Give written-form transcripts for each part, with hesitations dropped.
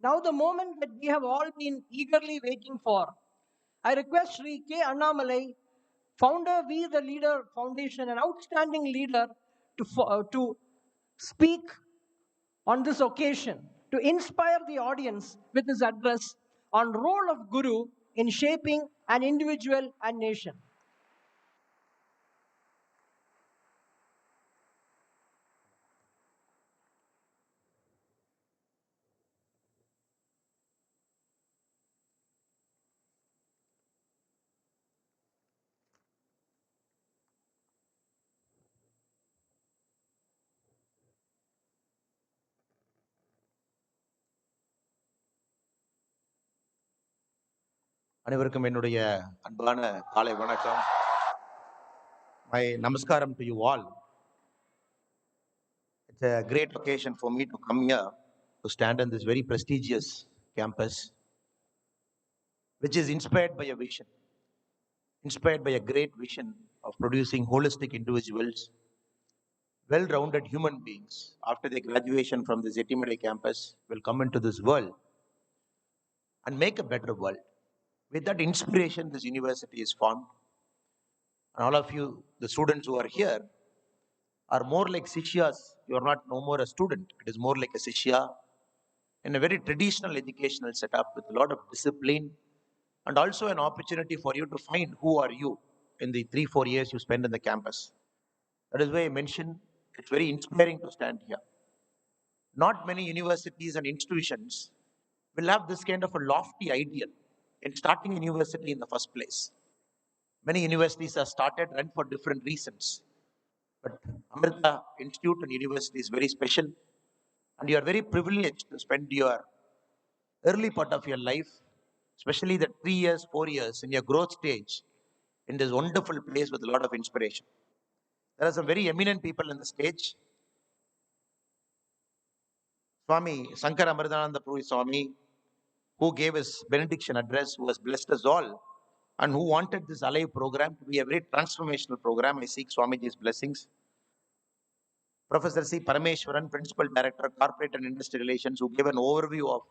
Now, the moment that we have all been eagerly waiting for, I request Sri K.Annamalai, founder We the Leader Foundation, an outstanding leader, to speak on this occasion, to inspire the audience with his address on role of Guru in shaping an individual and nation. அனைவருக்கும் என்னுடைய அன்பான காலை வணக்கம். My namaskaram to you all. It's a great occasion for me to come here to stand on this very prestigious campus, which is inspired by a vision, inspired by a great vision of producing holistic individuals, well-rounded human beings after their graduation from the Zettimade campus will come into this world and make a better world. With that inspiration, this university is formed. And all of you, the students who are here, are more like Sishyas. You are not no more a student. It is more like a Sishya in a very traditional educational setup with a lot of discipline and also an opportunity for you to find who are you in the 3-4 years you spend in the campus. That is why I mentioned it's very inspiring to stand here. Not many universities and institutions will have this kind of a lofty ideal in starting a university in the first place. Many universities are started run for different reasons. But Amrita Institute and University is very special, and you are very privileged to spend your early part of your life, especially the 3 years, 4 years in your growth stage, in this wonderful place with a lot of inspiration. There are some very eminent people in the stage. Swami Sankara Amritananda Puri Swami, who gave his benediction address, who has blessed us all, and who wanted this Alive program to be a very transformational program. I seek Swamiji's blessings. Professor C. Parameshwaran, Principal Director, Corporate and Industry Relations, who gave an overview of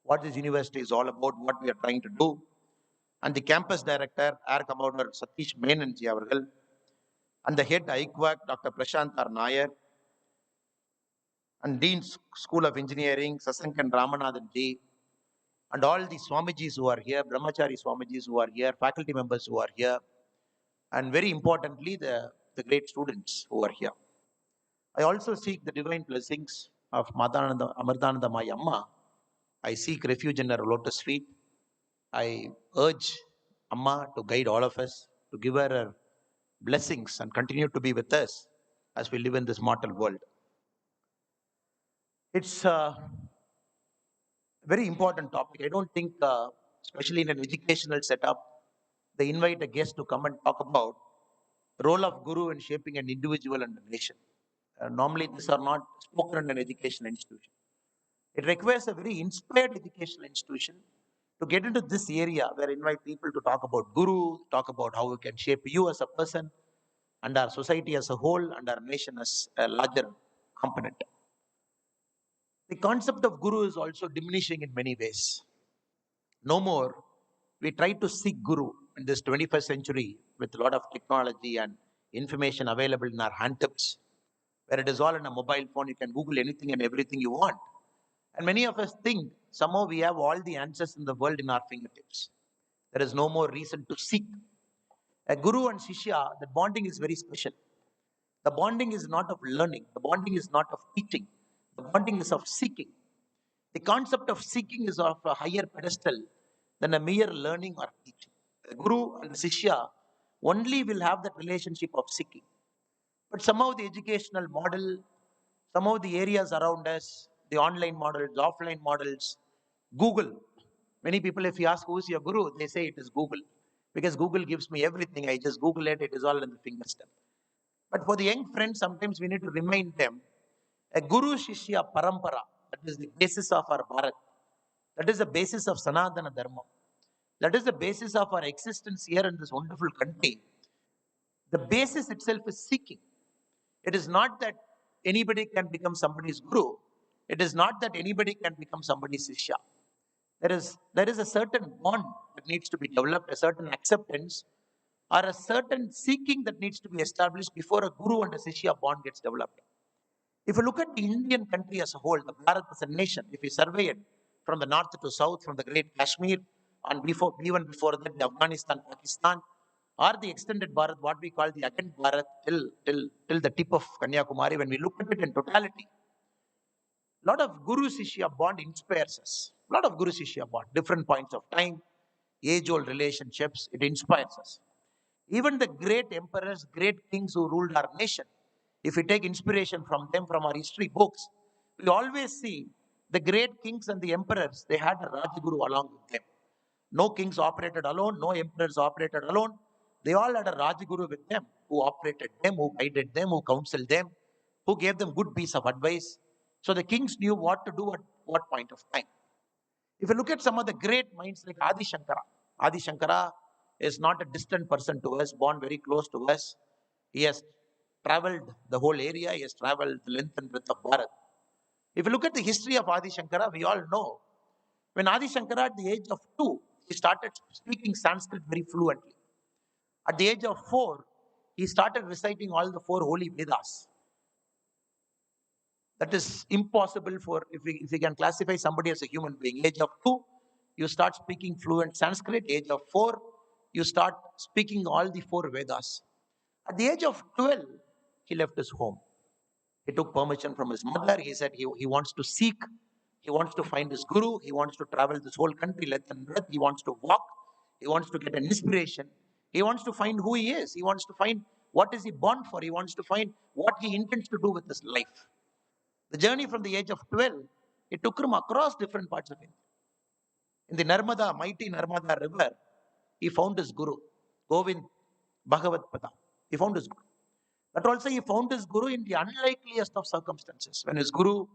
what this university is all about, what we are trying to do. And the campus director, Air Commodore Satish Menanji Avargal, and the head IQAC, Dr. Prashant R. Nair, and Dean School of Engineering, Sasankan Ramanathan Ji, and all the Swamijis who are here, Brahmachari Swamijis who are here, faculty members who are here, and very importantly, the great students who are here. I also seek the divine blessings of Madananda, Amritananda, my Amma. I seek refuge in her lotus feet. I urge Amma to guide all of us, to give her blessings and continue to be with us as we live in this mortal world. It's a very important topic. I don't think, especially in an educational setup, they invite a guest to come and talk about the role of Guru in shaping an individual and a nation. Normally, these are not spoken in an educational institution. It requires a very inspired educational institution to get into this area where I invite people to talk about Guru, talk about how it can shape you as a person and our society as a whole and our nation as a larger component. The concept of Guru is also diminishing in many ways. No more. We try to seek Guru in this 21st century with a lot of technology and information available in our handtips, where it is all in a mobile phone. You can Google anything and everything you want. And many of us think somehow we have all the answers in the world in our fingertips. There is no more reason to seek. A guru and shishya, the bonding is very special. The bonding is not of learning, the bonding is not of teaching, the bonding is of seeking. The concept of seeking is of a higher pedestal than a mere learning or teaching. The guru and the shishya only will have that relationship of seeking. But somehow the educational model, some of the areas around us, the online models, offline models, Google. Many people, if you ask who's your guru, they say it is Google. Because Google gives me everything. I just Google it, it is all in the fingertip. But for the young friends, sometimes we need to remind them a guru shishya parampara, that is the basis of our Bharat. That is the basis of Sanatana Dharma. That is the basis of our existence here in this wonderful country. The basis itself is seeking. It is not that anybody can become somebody's guru. It is not that anybody can become somebody's Sishya. There is a certain bond that needs to be developed, a certain acceptance, or a certain seeking that needs to be established before a guru and a Sishya bond gets developed. If you look at the Indian country as a whole, the Bharat as a nation, if you survey it from the north to south, from the great Kashmir, and even before that, the Afghanistan, Pakistan, or the extended Bharat, what we call the Akhand Bharat, till the tip of Kanyakumari, when we look at it in totality, a lot of Guru Sishya bond inspires us. A lot of Guru Sishya bond, different points of time, age old relationships, it inspires us. Even the great emperors, great kings who ruled our nation, if we take inspiration from them, from our history books, we always see the great kings and the emperors, they had a Rajguru along with them. No kings operated alone, no emperors operated alone. They all had a Rajguru with them, who operated them, who guided them, who counseled them, who gave them good piece of advice. So the kings knew what to do at what point of time. If you look at some of the great minds like Adi Shankara is not a distant person to us, born very close to us. He has traveled the whole area, he has traveled the length and breadth of Bharat. If you look at the history of Adi Shankara, we all know when Adi Shankara, at the age of 2, he started speaking Sanskrit very fluently. At the age of 4, he started reciting all the 4 holy Vedas. That is impossible for, if we can classify somebody as a human being. Age of 2, you start speaking fluent Sanskrit. Age of 4, you start speaking all the 4 Vedas. At the age of 12, he left his home. He took permission from his mother. He said he wants to seek, he wants to find his guru, he wants to travel this whole country length and breadth, he wants to walk, he wants to get an inspiration, he wants to find who he is, he wants to find what is he born for, he wants to find what he intends to do with his life. The journey from the age of 12, it took him across different parts of India. In the Narmada, mighty Narmada river, he found his guru, Govind Bhagavat Pada. He found his guru. But also he found his guru in the unlikeliest of circumstances. When his guru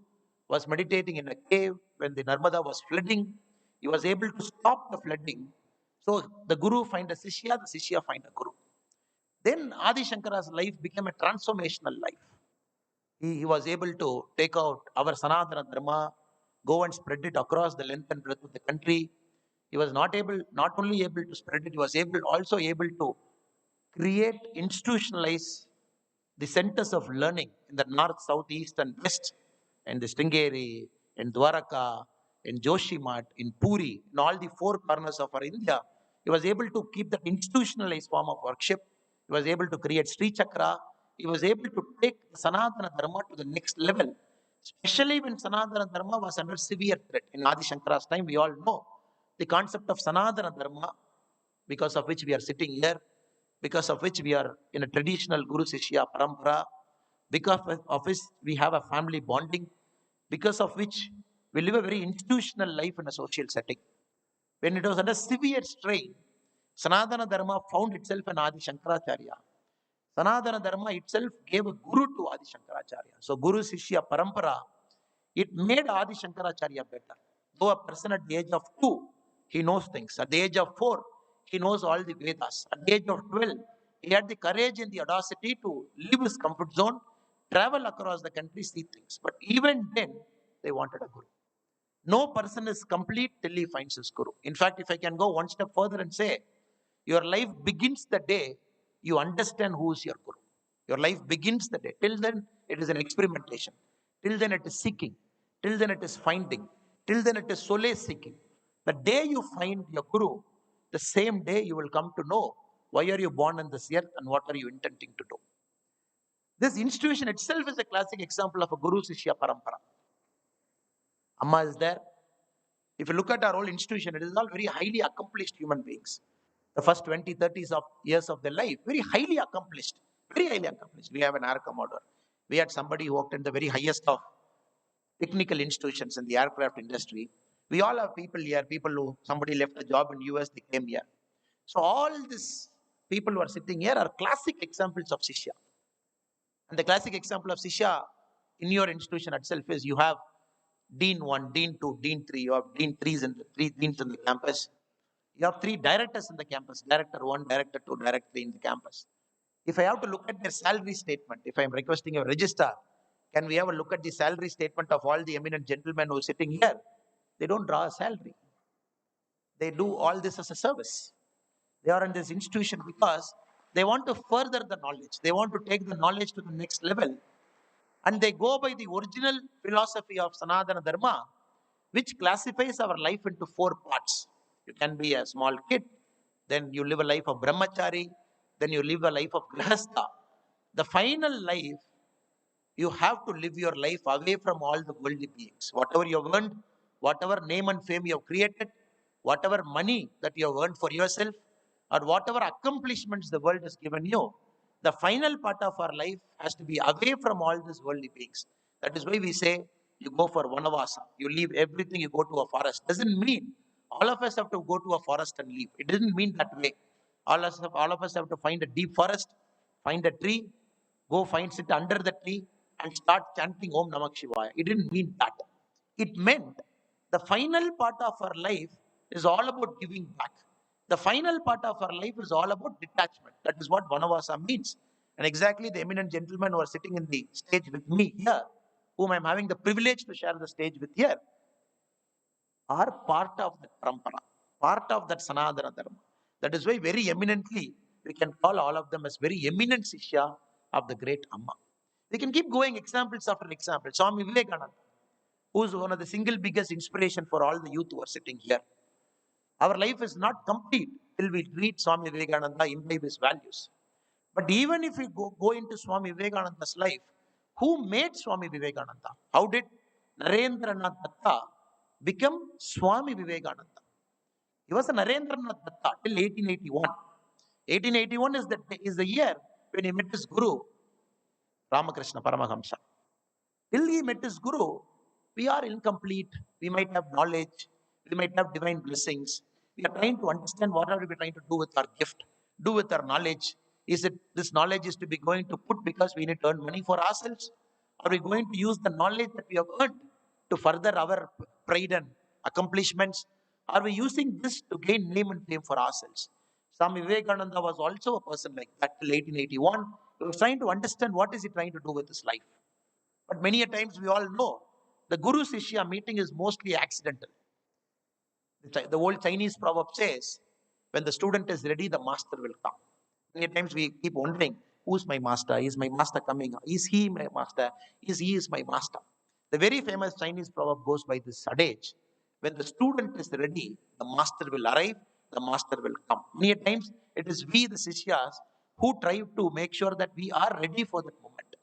was meditating in a cave, when the Narmada was flooding, he was able to stop the flooding. So the guru find a Sishya, the Sishya find a guru. Then Adi Shankara's life became a transformational life. He was able to take out our Sanatana Dharma, go and spread it across the length and breadth of the country. He was not only able to spread it, he was also able to create, institutionalize the centers of learning in the north, south, east, and west, in the Sringeri, in Dwaraka, in Joshimat, in Puri, in all the 4 corners of our India. He was able to keep that institutionalized form of worship. He was able to create Sri Chakra. He was able to take Sanatana Dharma to the next level, especially when Sanatana Dharma was under severe threat. In Adi Shankara's time, we all know the concept of Sanatana Dharma, because of which we are sitting here, because of which we are in a traditional Guru Sishya Parampara, because of which we have a family bonding, because of which we live a very institutional life in a social setting. When it was under severe strain, Sanatana Dharma found itself an Adi Shankaracharya. Sanatana Dharma itself gave a guru to Adi Shankaracharya. So Guru Sishya Parampara, it made Adi Shankaracharya better. Though a person at the age of 2, he knows things. At the age of 4, he knows all the Vedas. At the age of 12, he had the courage and the audacity to leave his comfort zone, travel across the country, see things. But even then, they wanted a guru. No person is complete till he finds his guru. In fact, if I can go one step further and say, your life begins the day you understand who is your guru. Your life begins the day. Till then, it is an experimentation. Till then, it is seeking. Till then, it is finding. Till then, it is solace seeking. The day you find your guru, the same day you will come to know why are you born on this earth and what are you intending to do. This institution itself is a classic example of a Guru Sishya Parampara. Amma is there. If you look at our whole institution, it is all very highly accomplished human beings. The first 20, 30 of years of their life, very highly accomplished. Very highly accomplished. We have an air commodore. We had somebody who worked in the very highest of technical institutions in the aircraft industry. We all have people here, people who somebody left a job in US, they came here. So all these people who are sitting here are classic examples of Sishya. And the classic example of Sishya in your institution itself is you have Dean 1, Dean 2, Dean 3, you have Dean 3s and 3 deans in the campus. You have 3 directors in the campus, Director 1, Director 2, Director 3 in the campus. If I have to look at their salary statement, if I am requesting a register, Can we have a look at the salary statement of all the eminent gentlemen who are sitting here? They don't draw a salary. They do all this as a service. They are in this institution because they want to further the knowledge. They want to take the knowledge to the next level. And they go by the original philosophy of Sanatana Dharma, which classifies our life into four parts. You can be a small kid, then you live a life of brahmachari, then you live a life of grihastha. The final life, you have to live your life away from all the worldly beings. Whatever you have earned, whatever name and fame you have created, whatever money that you have earned for yourself, or whatever accomplishments the world has given you, the final part of our life has to be away from all these worldly beings. That is why we say you go for vanavasa. You leave everything, you go to a forest. Doesn't mean all of us have to go to a forest and leave. It doesn't mean that way. All of us have to find a deep forest, find a tree, go find sit under the tree and start chanting Om Namah Shivaya. It didn't mean that. It meant the final part of our life is all about giving back. The final part of our life is all about detachment. That is what Vanavasa means. And exactly the eminent gentlemen who are sitting in the stage with me here, whom I'm having the privilege to share the stage with here, are part of that parampara, part of that Sanatana Dharma. That is why very eminently we can call all of them as very eminent Sishya of the great Amma. We can keep going examples after example. Swami Vivekananda, who is one of the single biggest inspiration for all the youth who are sitting here. Our life is not complete till we read Swami Vivekananda, imbibe his values. But even if we go into Swami Vivekananda's life, who made Swami Vivekananda? How did Narendranath Datta become Swami Vivekananda? He was a Narendranath Datta till 1881. 1881 is the year when he met his Guru, Ramakrishna Paramahamsa. Till he met his Guru, we are incomplete. We might have knowledge. We might have divine blessings. We are trying to understand what are we trying to do with our gift, do with our knowledge. Is it this knowledge is to be going to put because we need to earn money for ourselves? Are we going to use the knowledge that we have earned to further our pride and accomplishments? Are we using this to gain name and fame for ourselves? Swami Vivekananda was also a person like that till 1881. He was trying to understand what is he trying to do with his life. But many a times we all know the Guru Sishya meeting is mostly accidental. The old Chinese proverb says, when the student is ready, the master will come. Many times we keep wondering, who's my master? Is my master coming? Is he my master? Is he is my master? The very famous Chinese proverb goes by this adage, when the student is ready, the master will arrive, the master will come. Many times it is we, the Sishyas, who try to make sure that we are ready for that moment.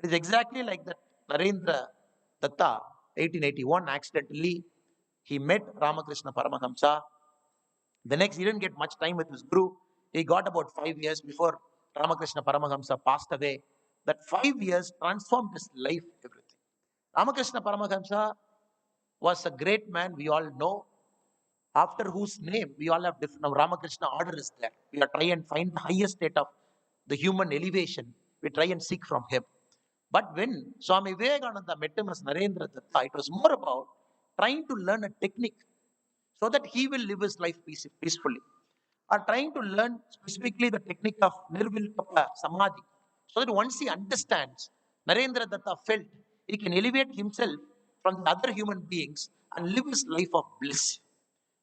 It is exactly like that Narendra Datta, 1881, accidentally, he met Ramakrishna Paramahamsa. The next, he didn't get much time with his Guru. He got about 5 years before Ramakrishna Paramahamsa passed away. That 5 years transformed his life, everything. Ramakrishna Paramahamsa was a great man, we all know, after whose name we all have different. Now, Ramakrishna order is there. We are trying and find the highest state of the human elevation. We try and seek from him. But when Swami Vivekananda met him as Narendra Datta, it was more about trying to learn a technique so that he will live his life peacefully. Or trying to learn specifically the technique of Nirvilkapa Samadhi, so that once he understands, Narendra Datta felt he can elevate himself from the other human beings and live his life of bliss.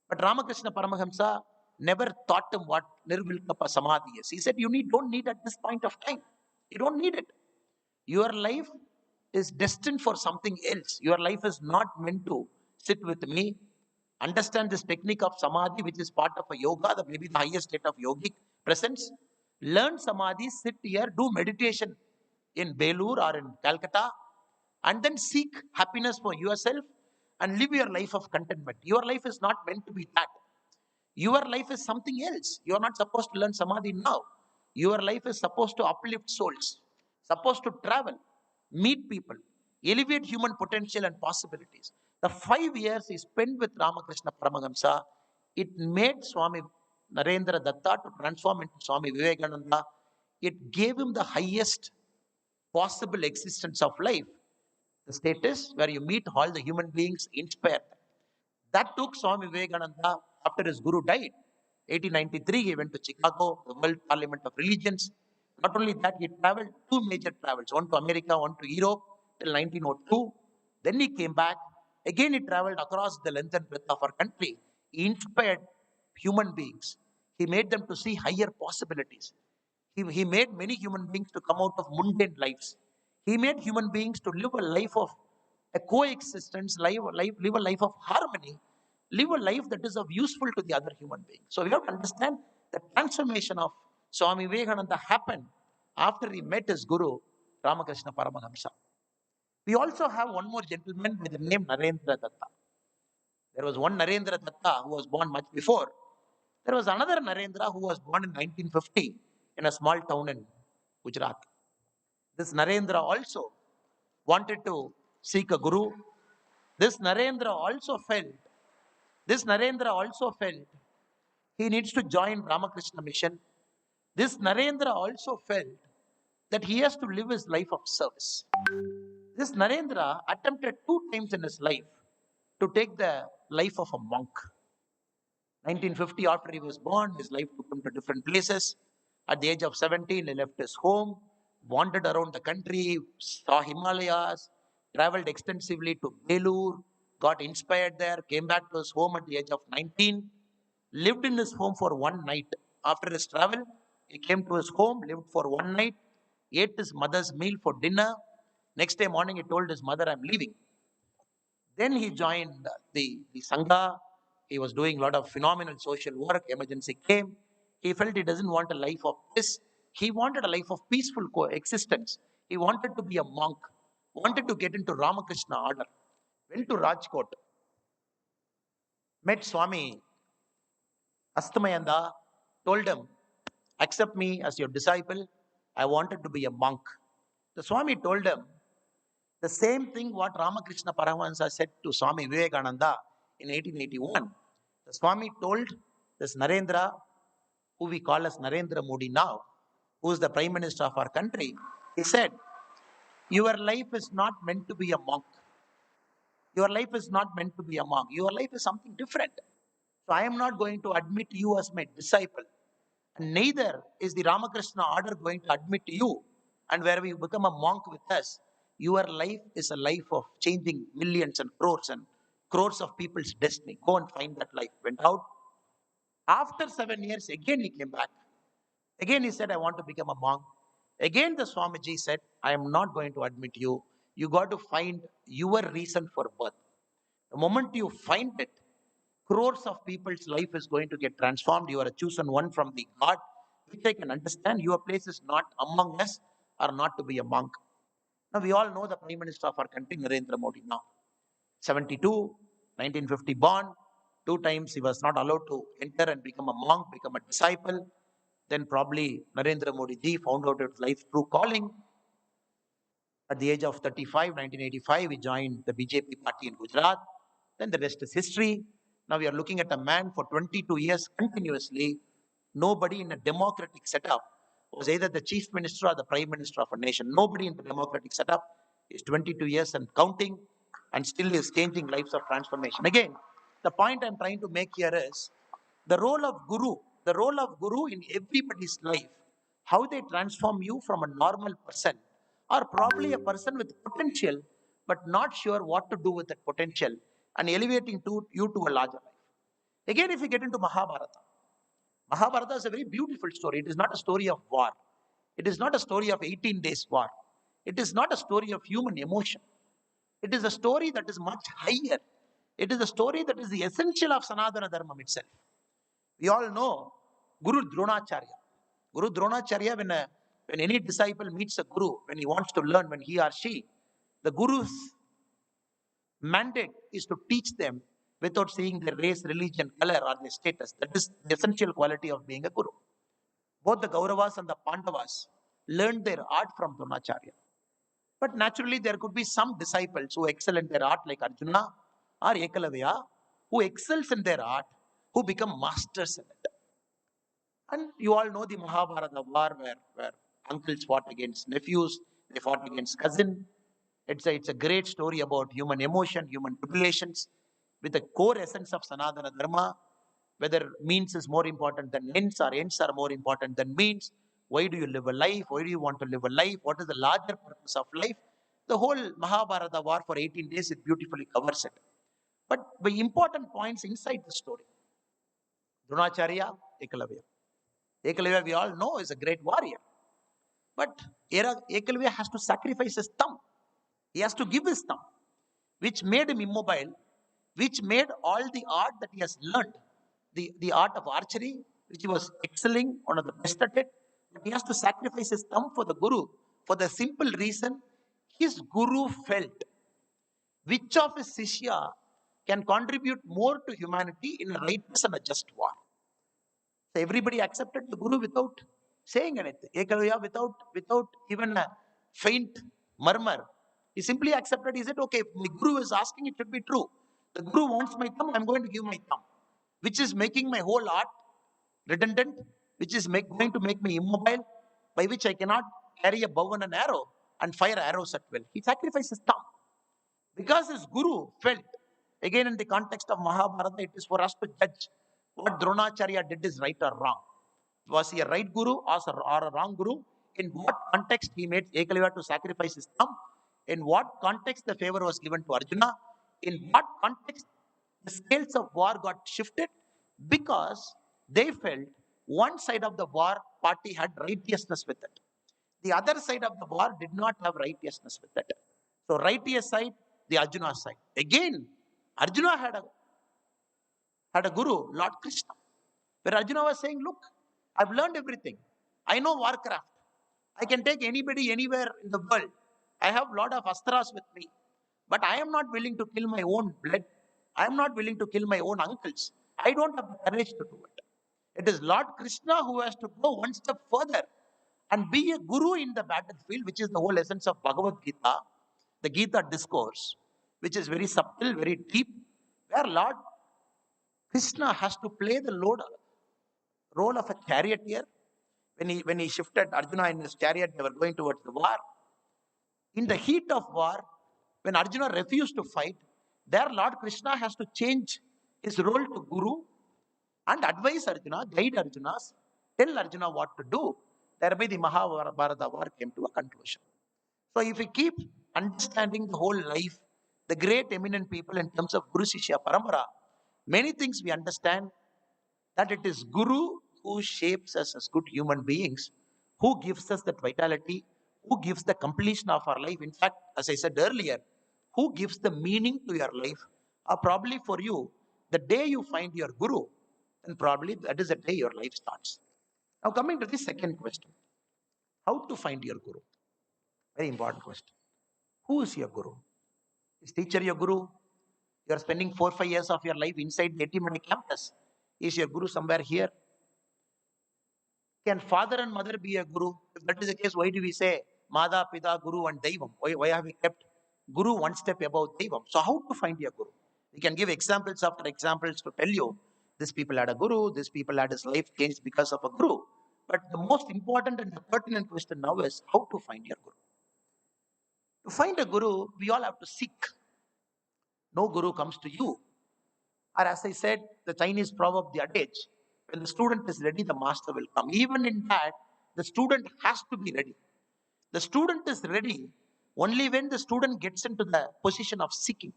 But Ramakrishna Paramahamsa never taught him what Nirvilkapa Samadhi is. He said, don't need at this point of time. You don't need it. Your life is destined for something else. Your life is not meant to sit with me, understand this technique of samadhi, which is part of a yoga, the maybe the highest state of yogic presence. Learn samadhi, sit here, do meditation in Belur or in Calcutta, and then seek happiness for yourself and live your life of contentment. Your life is not meant to be that. Your life is something else. You are not supposed to learn samadhi now. Your life is supposed to uplift souls, supposed to travel, meet people, elevate human potential and possibilities. The 5 years he spent with Ramakrishna Paramahamsa, it made Swami Narendra Datta to transform into Swami Vivekananda. It gave him the highest possible existence of life, the status where you meet all the human beings, inspire them. That took Swami Vivekananda after his Guru died. 1893, he went to Chicago, the World Parliament of Religions. Not only that, he traveled two major travels, one to America, one to Europe, till 1902. Then he came back. Again, he traveled across the length and breadth of our country. He inspired human beings. He made them to see higher possibilities. He made many human beings to come out of mundane lives. He made human beings to live a life of a coexistence, live a life of harmony, live a life that is of useful to the other human being. So we have to understand the transformation of Swami Vivekananda happened after he met his guru, Ramakrishna Paramahamsa. We also have one more gentleman with the name Narendra Datta. There was one Narendra Datta who was born much before. There was another Narendra who was born in 1950 in a small town in Gujarat. This Narendra also wanted to seek a guru. This Narendra also felt, this Narendra also felt he needs to join Ramakrishna mission. This Narendra also felt that he has to live his life of service. This Narendra attempted 2 times in his life to take the life of a monk. 1950, after he was born, his life took him to different places. At the age of 17, he left his home, wandered around the country, saw Himalayas, traveled extensively to Belur, got inspired there, came back to his home at the age of 19, lived in his home for one night. After his travel, he came to his home, lived for one night, ate his mother's meal for dinner. Next day morning, he told his mother, I'm leaving. Then he joined the Sangha. He was doing a lot of phenomenal social work. Emergency came. He felt he doesn't want a life of this. He wanted a life of peaceful coexistence. He wanted to be a monk, wanted to get into Ramakrishna order. Went to Rajkot, met Swami Astamayanda, told him, accept me as your disciple. I wanted to be a monk. The Swami told him, the same thing what Ramakrishna Paramahansa said to Swami Vivekananda in 1881. The Swami told this Narendra, who we call as Narendra Modi now, who is the Prime Minister of our country, he said, your life is not meant to be a monk. Your life is not meant to be a monk. Your life is something different. So I am not going to admit you as my disciple. And neither is the Ramakrishna order going to admit you. And wherever you become a monk with us, your life is a life of changing millions and crores of people's destiny. Go and find that life. Went out. After 7 years, again he came back. Again he said, I want to become a monk. Again the Swamiji said, I am not going to admit you. You got to find your reason for birth. The moment you find it, crores of people's life is going to get transformed. You are a chosen one from the God, which I can understand. Your place is not among us or not to be a monk. Now, we all know the Prime Minister of our country, Narendra Modi, now. 72, 1950 born. 2 times he was not allowed to enter and become a monk, become a disciple. Then probably Narendra Modi ji found out his life's true calling. At the age of 35, 1985, he joined the BJP party in Gujarat. Then the rest is history. Now we are looking at a man for 22 years continuously. Nobody in a democratic setup was either the chief minister or the prime minister of a nation. Nobody in the democratic setup is 22 years and counting and still is changing lives of transformation. Again, the point I'm trying to make here is the role of guru in everybody's life, how they transform you from a normal person or probably a person with potential but not sure what to do with that potential and elevating you to a larger life. Again, if you get into Mahabharata, Mahabharata is a very beautiful story. It is not a story of war. It is not a story of 18 days war. It is not a story of human emotion. It is a story that is much higher. It is a story that is the essential of Sanatana Dharma itself. We all know Guru Dronacharya. Guru Dronacharya, when any disciple meets a guru, when he wants to learn, when he or she, the guru's mandate is to teach them without seeing their race, religion, color, or their status. That is the essential quality of being a guru. Both the Kauravas and the Pandavas learned their art from Dronacharya. But naturally, there could be some disciples who excel in their art, like Arjuna or Ekalavya, who excels in their art, who become masters in it. And you all know the Mahabharata war where uncles fought against nephews, they fought against cousin. It's a great story about human emotion, human tribulations, with the core essence of Sanatana Dharma, whether means is more important than ends or ends are more important than means. Why do you live a life? Why do you want to live a life? What is the larger purpose of life? The whole Mahabharata war for 18 days, it beautifully covers it. But the important points inside the story. Dronacharya, Ekalavya. Ekalavya, we all know, is a great warrior. But Ekalavya has to sacrifice his thumb. He has to give his thumb, which made him immobile, which made all the art that he has learned, the art of archery, which he was excelling, one of the best at it. He has to sacrifice his thumb for the Guru, for the simple reason his Guru felt which of his Shishya can contribute more to humanity in a righteous and a just war. So everybody accepted the Guru without saying anything. Ekalavya, without even a faint murmur. He simply accepted. He said, okay, if my Guru is asking, it should be true. The Guru wants my thumb, I'm going to give my thumb. Which is making my whole art redundant, which is going to make me immobile, by which I cannot carry a bow and an arrow and fire arrows at will. He sacrificed his thumb. Because his guru felt, again in the context of Mahabharata, it is for us to judge what Dronacharya did is right or wrong. Was he a right guru or a wrong guru? In what context he made Ekalavya to sacrifice his thumb? In what context the favor was given to Arjuna? In what context the scales of war got shifted? Because they felt one side of the war party had righteousness with it. The other side of the war did not have righteousness with it. So righteous side, the Arjuna side. Again, Arjuna had a guru, Lord Krishna, where Arjuna was saying, look, I've learned everything. I know warcraft. I can take anybody anywhere in the world. I have lot of astras with me. But I am not willing to kill my own blood. I am not willing to kill my own uncles. I don't have the courage to do it. It is Lord Krishna who has to go one step further and be a guru in the battlefield, which is the whole essence of Bhagavad Gita, the Gita discourse, which is very subtle, very deep, where Lord Krishna has to play the role of a charioteer. When he shifted Arjuna in his chariot, they were going towards the war. In the heat of war, when Arjuna refused to fight, there Lord Krishna has to change his role to guru and advise Arjuna, guide Arjuna, tell Arjuna what to do. Thereby the Mahabharata war came to a conclusion. So if we keep understanding the whole life, the great eminent people in terms of Guru Shishya Parampara, many things we understand that it is Guru who shapes us as good human beings, who gives us that vitality, who gives the completion of our life. In fact, as I said earlier, who gives the meaning to your life, or probably for you, the day you find your Guru, then probably that is the day your life starts. Now, coming to the second question, how to find your Guru? Very important question. Who is your Guru? Is teacher your Guru? You are spending 4 or 5 years of your life inside the ATM campus. Is your Guru somewhere here? Can father and mother be a Guru? If that is the case, why do we say Mada, Pita, Guru and Daivam? Why have we kept Guru one step above Daivam? So how to find your Guru? We can give examples after examples to tell you this people had a Guru, this people had his life changed because of a Guru. But the most important and the pertinent question now is how to find your Guru. To find a Guru, we all have to seek. No Guru comes to you. Or as I said, the Chinese proverb, the adage, when the student is ready, the master will come. Even in that, the student has to be ready. The student is ready only when the student gets into the position of seeking.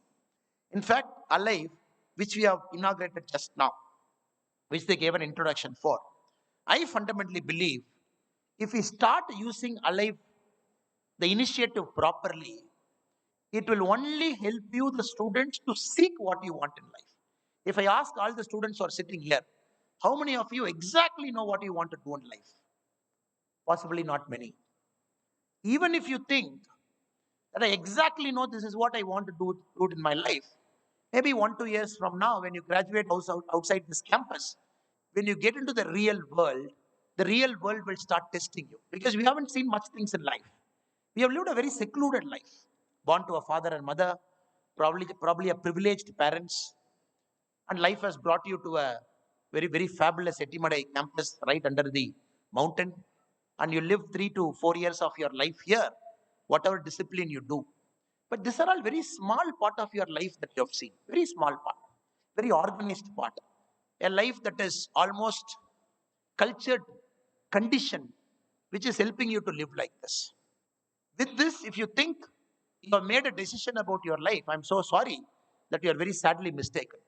In fact, Alive, which we have inaugurated just now, which they gave an introduction for, I fundamentally believe if we start using Alive, the initiative properly, it will only help you, the students, to seek what you want in life. If I ask all the students who are sitting here, how many of you exactly know what you want to do in life? Possibly not many. Even if you think that I exactly know this is what I want to do it in my life, maybe 1 2 years from now, when you graduate outside this campus, when you get into the real world will start testing you because we haven't seen much things in life. We have lived a very secluded life, born to a father and mother, probably a privileged parents, and life has brought you to a very, very fabulous Etimadai campus right under the mountain. And you live 3 to 4 years of your life here, whatever discipline you do. But these are all very small part of your life that you have seen. Very small part, very organized part. A life that is almost cultured, conditioned, which is helping you to live like this. With this, if you think You have made a decision about your life. I'm so sorry that you are very sadly mistaken.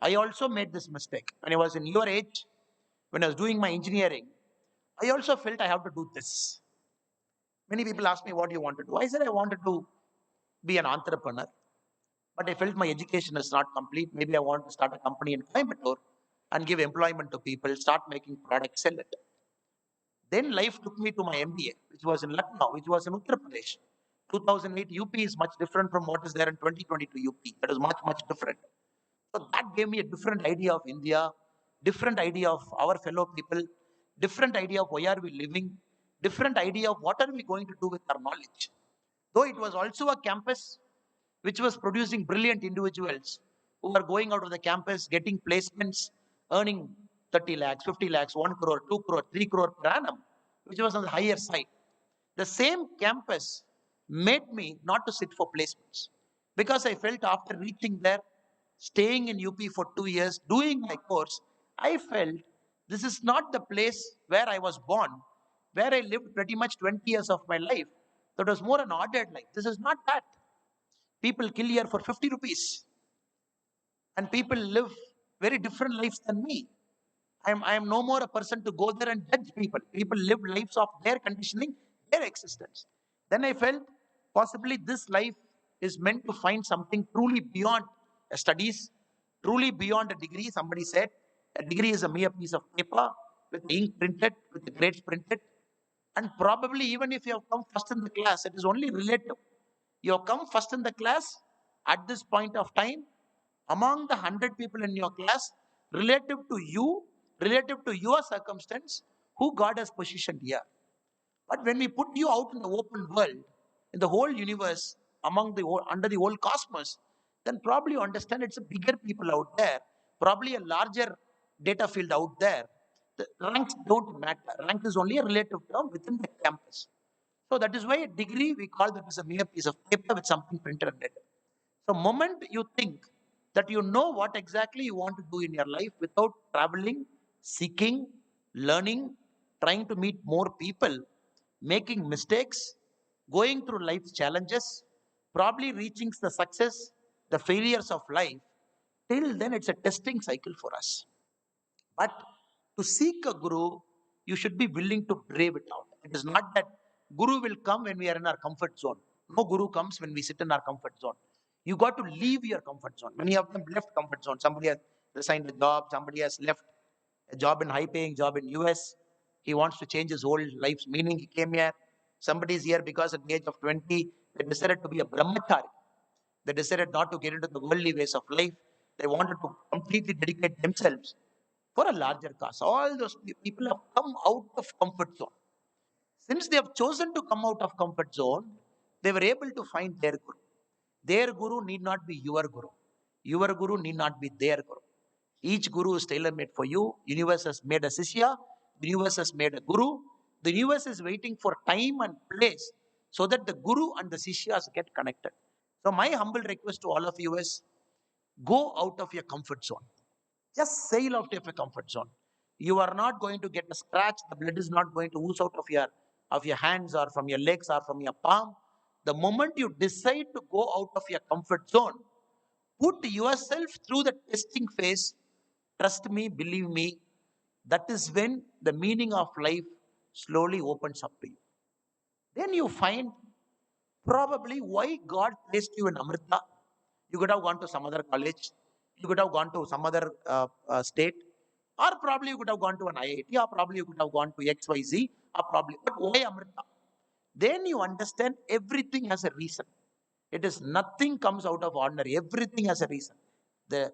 I also made this mistake. When I was in your age, when I was doing my engineering, I also felt I have to do this. Many people ask me, what do you want to do? I said, I wanted to be an entrepreneur, but I felt my education is not complete. Maybe I want to start a company in Coimbatore and give employment to people, start making products, sell it. Then life took me to my MBA, which was in Lucknow, which was in Uttar Pradesh. 2008 UP is much different from what is there in 2022 UP. That is much, much different. So that gave me a different idea of India, different idea of our fellow people, different idea of why are we living, different idea of what are we going to do with our knowledge. Though it was also a campus which was producing brilliant individuals who are going out of the campus, getting placements, earning 30 lakhs, 50 lakhs, 1 crore, 2 crore, 3 crore per annum, which was on the higher side. The same campus made me not to sit for placements because I felt after reaching there, staying in UP for 2 years, doing my course, I felt this is not the place where I was born, where I lived pretty much 20 years of my life. That was more an ordered life. This is not that. People kill here for 50 rupees and people live very different lives than me. I am no more a person to go there and judge people. People live lives of their conditioning, their existence. Then I felt possibly this life is meant to find something truly beyond studies, truly beyond a degree. Somebody said a degree is a mere piece of paper with ink printed, with the grades printed. And probably even if you have come first in the class, it is only relative. You have come first in the class at this point of time among the 100 people in your class, relative to you, relative to your circumstance, who God has positioned here. But when we put you out in the open world, in the whole universe, under the whole cosmos, then probably you understand it's a bigger people out there, probably a larger data field out there. The ranks don't matter. Rank is only a relative term within the campus. So that is why a degree we call that as a mere piece of paper with something printed on it. So, moment you think that you know what exactly you want to do in your life without traveling, seeking, learning, trying to meet more people, making mistakes, going through life's challenges, probably reaching the success, the failures of life, till then it's a testing cycle for us. But to seek a guru, you should be willing to brave it out. It is not that guru will come when we are in our comfort zone. No guru comes when we sit in our comfort zone. You got to leave your comfort zone. Many of them left comfort zone. Somebody has resigned a job. Somebody has left a job in high paying job in US. He wants to change his whole life's meaning. He came here. Somebody is here because at the age of 20, they decided to be a brahmachari. They decided not to get into the worldly ways of life. They wanted to completely dedicate themselves for a larger cause. All those people have come out of comfort zone. Since they have chosen to come out of comfort zone, they were able to find their guru. Their guru need not be your guru. Your guru need not be their guru. Each guru is tailor-made for you. Universe has made a Sishya. The universe has made a guru. The universe is waiting for time and place so that the guru and the Sishyas get connected. So my humble request to all of you is go out of your comfort zone. Just sail out of your comfort zone. You are not going to get a scratch. The blood is not going to ooze out of your hands or from your legs or from your palm. The moment you decide to go out of your comfort zone, put yourself through the testing phase. Trust me, believe me, that is when the meaning of life slowly opens up to you. Then you find probably why God placed you in Amrita. You could have gone to some other college, you could have gone to some other state, or probably you could have gone to an IIT, or probably you could have gone to XYZ, or probably, but why Amrita? Then you understand everything has a reason. It is nothing comes out of ordinary, everything has a reason. The,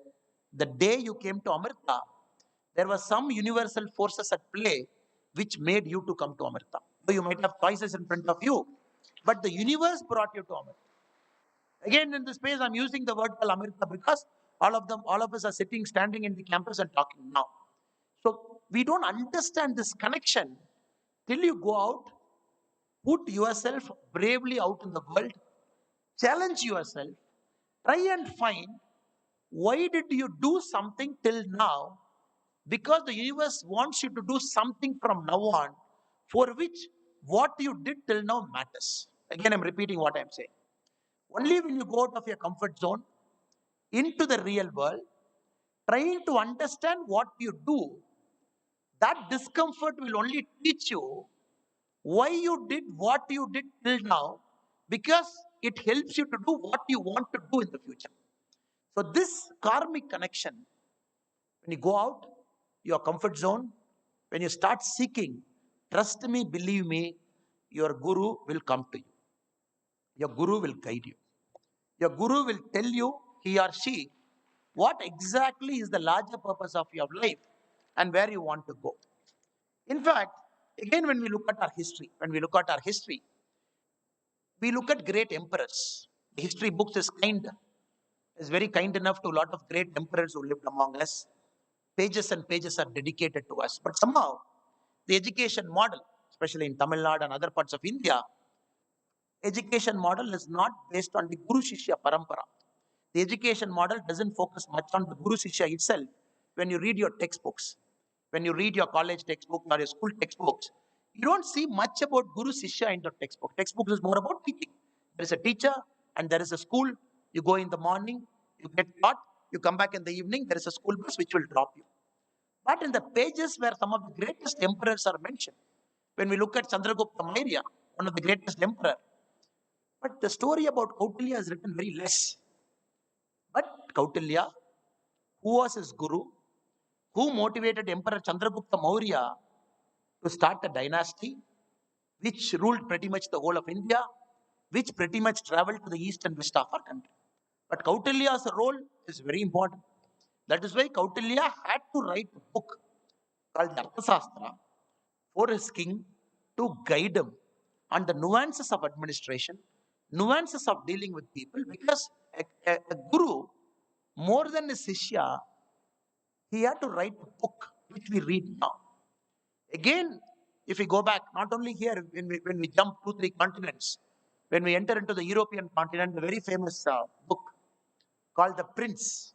the day you came to Amrita, there were some universal forces at play which made you to come to Amrita. So you might have choices in front of you, but the universe brought you to Amrita. Again, in this space, I'm using the word called Amrita because all of us are sitting, standing in the campus and talking now. So we don't understand this connection till you go out, put yourself bravely out in the world, challenge yourself, try and find why did you do something till now? Because the universe wants you to do something from now on for which what you did till now matters. Again, I'm repeating what I'm saying. Only when you go out of your comfort zone into the real world, trying to understand what you do, that discomfort will only teach you why you did what you did till now, because it helps you to do what you want to do in the future. So, this karmic connection, when you go out your comfort zone, when you start seeking, trust me, believe me, your guru will come to you. Your guru will guide you. Your guru will tell you, he or she, what exactly is the larger purpose of your life and where you want to go. In fact, again, when we look at our history, we look at great emperors. The history books is very kind enough to a lot of great emperors who lived among us. Pages and pages are dedicated to us. But somehow, the education model, especially in Tamil Nadu and other parts of India, education model is not based on the Guru Shishya Parampara. The education model doesn't focus much on the Guru Shishya itself. When you read your textbooks, when you read your college textbook or your school textbooks, you don't see much about Guru Shishya in the textbook. Textbooks is more about teaching. There is a teacher and there is a school. You go in the morning, you get taught, you come back in the evening, there is a school bus which will drop you. But in the pages where some of the greatest emperors are mentioned, when we look at Chandragupta Maurya, one of the greatest emperor, but the story about Kautilya is written very less. But Kautilya, who was his guru, who motivated Emperor Chandragupta Maurya to start a dynasty which ruled pretty much the whole of India, which pretty much traveled to the east and west of our country. But Kautilya's role is very important. That is why Kautilya had to write a book called the Arthasastra for his king to guide him on the nuances of administration, nuances of dealing with people, because a guru, more than a Sishya, he had to write a book which we read now. Again, if we go back, not only here, when we jump 2, 3 continents, when we enter into the European continent, the very famous book called The Prince,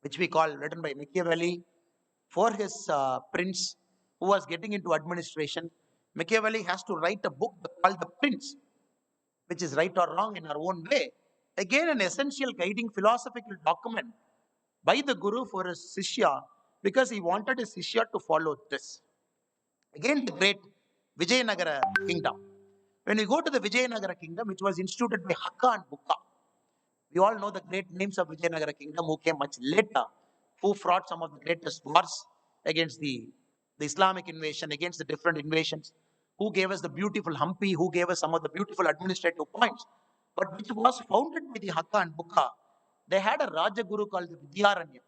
which we call written by Machiavelli for his prince who was getting into administration. Machiavelli has to write a book called The Prince, which is right or wrong in our own way. Again, an essential guiding philosophical document by the Guru for his Sishya, because he wanted his Sishya to follow this. Again, the great Vijayanagara kingdom. When we go to the Vijayanagara kingdom, which was instituted by Hakka and Bukka, we all know the great names of Vijayanagara kingdom who came much later, who fought some of the greatest wars against the Islamic invasion, against the different invasions, who gave us the beautiful Hampi, who gave us some of the beautiful administrative points, but which was founded by the Hakka and Bukka. They had a Rajaguru called the Vidyaranya.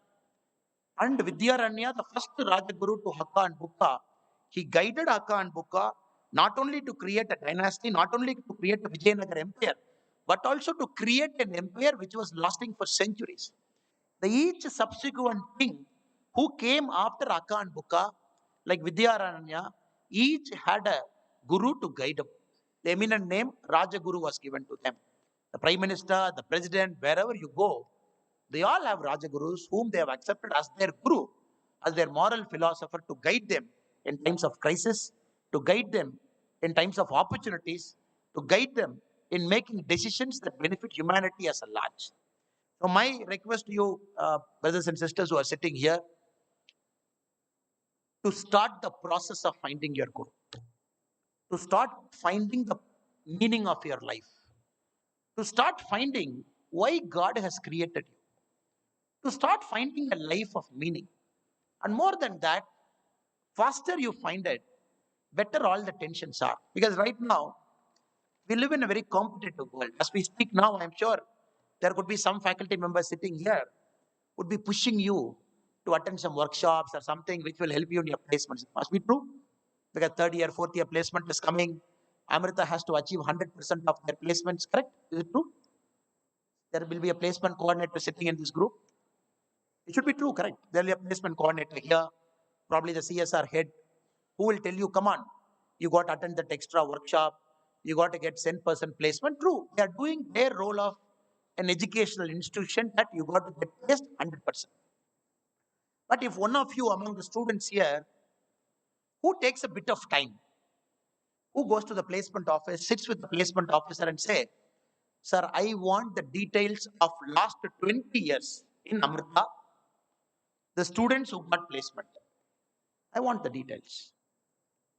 And Vidyaranya, the first Rajaguru to Hakka and Bukka, he guided Hakka and Bukka not only to create a dynasty, not only to create a Vijayanagar empire, but also to create an empire which was lasting for centuries. The each subsequent king who came after Hakka and Bukka, like Vidyaranya, each had a guru to guide them. The eminent name Rajaguru was given to them. The prime minister, the president, wherever you go, they all have Rajagurus whom they have accepted as their guru, as their moral philosopher to guide them in times of crisis, to guide them in times of opportunities, to guide them in making decisions that benefit humanity as a large. So, my request to you, brothers and sisters who are sitting here, to start the process of finding your guru, to start finding the meaning of your life, to start finding why God has created you, to start finding a life of meaning. And more than that, faster you find it, better all the tensions are. Because right now, we live in a very competitive world. As we speak now, I'm sure there could be some faculty members sitting here would be pushing you to attend some workshops or something which will help you in your placements. It must be true. Because third year, fourth year placement is coming. Amrita has to achieve 100% of their placements, correct? Is it true? There will be a placement coordinator sitting in this group. It should be true, correct? There will be a placement coordinator here, probably the CSR head, who will tell you, come on, you got to attend that extra workshop, you got to get 10% placement. True, they are doing their role of an educational institution that you got to get placed 100%. But if one of you among the students here who takes a bit of time, who goes to the placement office, sits with the placement officer and say, Sir, I want the details of last 20 years in Amrita, the students who got placement. I want the details.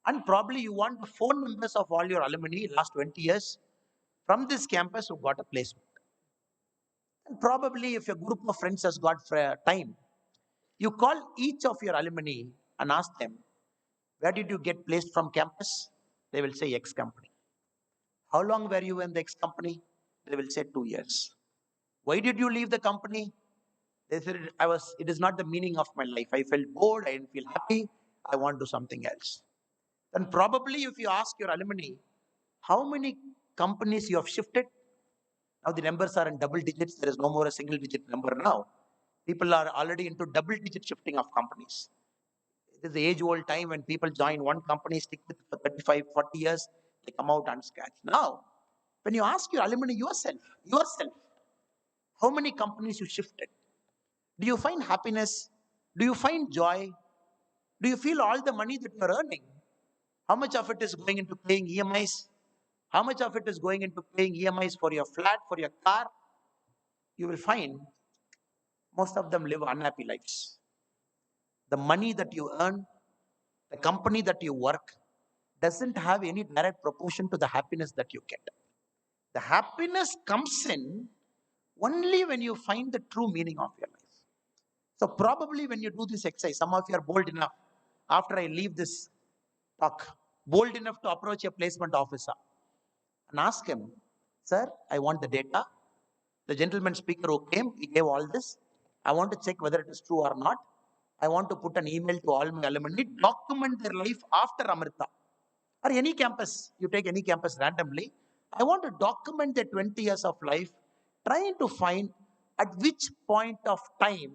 And probably you want the phone numbers of all your alumni last 20 years from this campus who got a placement. And probably if a group of friends has got time, you call each of your alumni and ask them, where did you get placed from campus? They will say X company. How long were you in the X company? They will say 2 years. Why did you leave the company? They said, it is not the meaning of my life. I felt bored. I didn't feel happy. I want to do something else. Then probably if you ask your alumni, how many companies you have shifted? Now the numbers are in double digits. There is no more a single digit number now. People are already into double digit shifting of companies. It is the age old time when people join one company, stick with for 35, 40 years, they come out unscathed. Now, when you ask your alumni yourself, how many companies you shifted? Do you find happiness? Do you find joy? Do you feel all the money that you are earning? How much of it is going into paying EMIs? How much of it is going into paying EMIs for your flat, for your car? You will find most of them live unhappy lives. The money that you earn, the company that you work, doesn't have any direct proportion to the happiness that you get. The happiness comes in only when you find the true meaning of your life. So, probably when you do this exercise, some of you are bold enough after I leave this talk, bold enough to approach a placement officer and ask him, sir, I want the data. The gentleman speaker who came, he gave all this. I want to check whether it is true or not. I want to put an email to all my alumni, document their life after Amrita. Or any campus, you take any campus randomly. I want to document their 20 years of life, trying to find at which point of time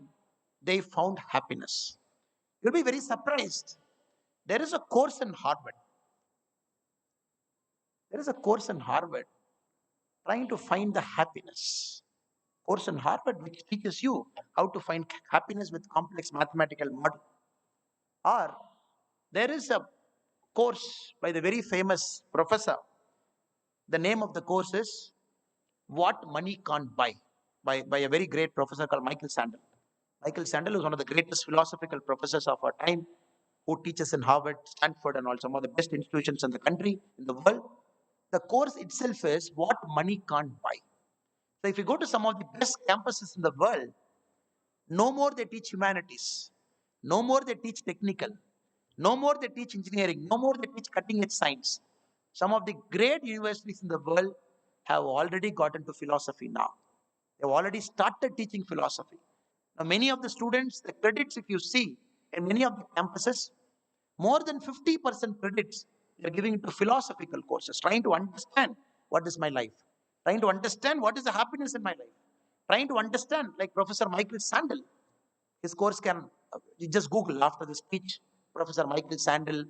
they found happiness. You'll be very surprised. There is a course in Harvard. There is a course in Harvard trying to find the happiness. Course in Harvard which teaches you how to find happiness with complex mathematical model. Or there is a course by the very famous professor. The name of the course is What Money Can't Buy by a very great professor called Michael Sandel. Michael Sandel is one of the greatest philosophical professors of our time who teaches in Harvard, Stanford, and all some of the best institutions in the country, in the world. The course itself is What Money Can't Buy. So if you go to some of the best campuses in the world, no more they teach humanities, no more they teach technical, no more they teach engineering, no more they teach cutting edge science. Some of the great universities in the world have already got into philosophy now. They've already started teaching philosophy. Now, many of the students, the credits, if you see in many of the campuses, more than 50% credits they're giving to philosophical courses, trying to understand what is my life, trying to understand what is the happiness in my life, trying to understand, like Professor Michael Sandel. His course can, you just Google after the speech, Professor Michael Sandel,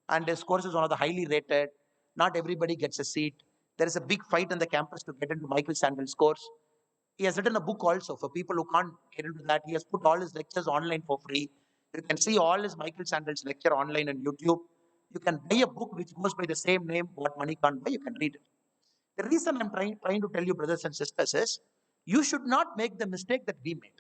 and his course is one of the highly rated. Not everybody gets a seat. There is a big fight on the campus to get into Michael Sandel's course. He has written a book also for people who can't get into that. He has put all his lectures online for free. You can see all his Michael Sandel's lecture online on YouTube. You can buy a book which goes by the same name, What Money Can't Buy. You can read it. The reason I'm trying to tell you, brothers and sisters, is you should not make the mistake that we made.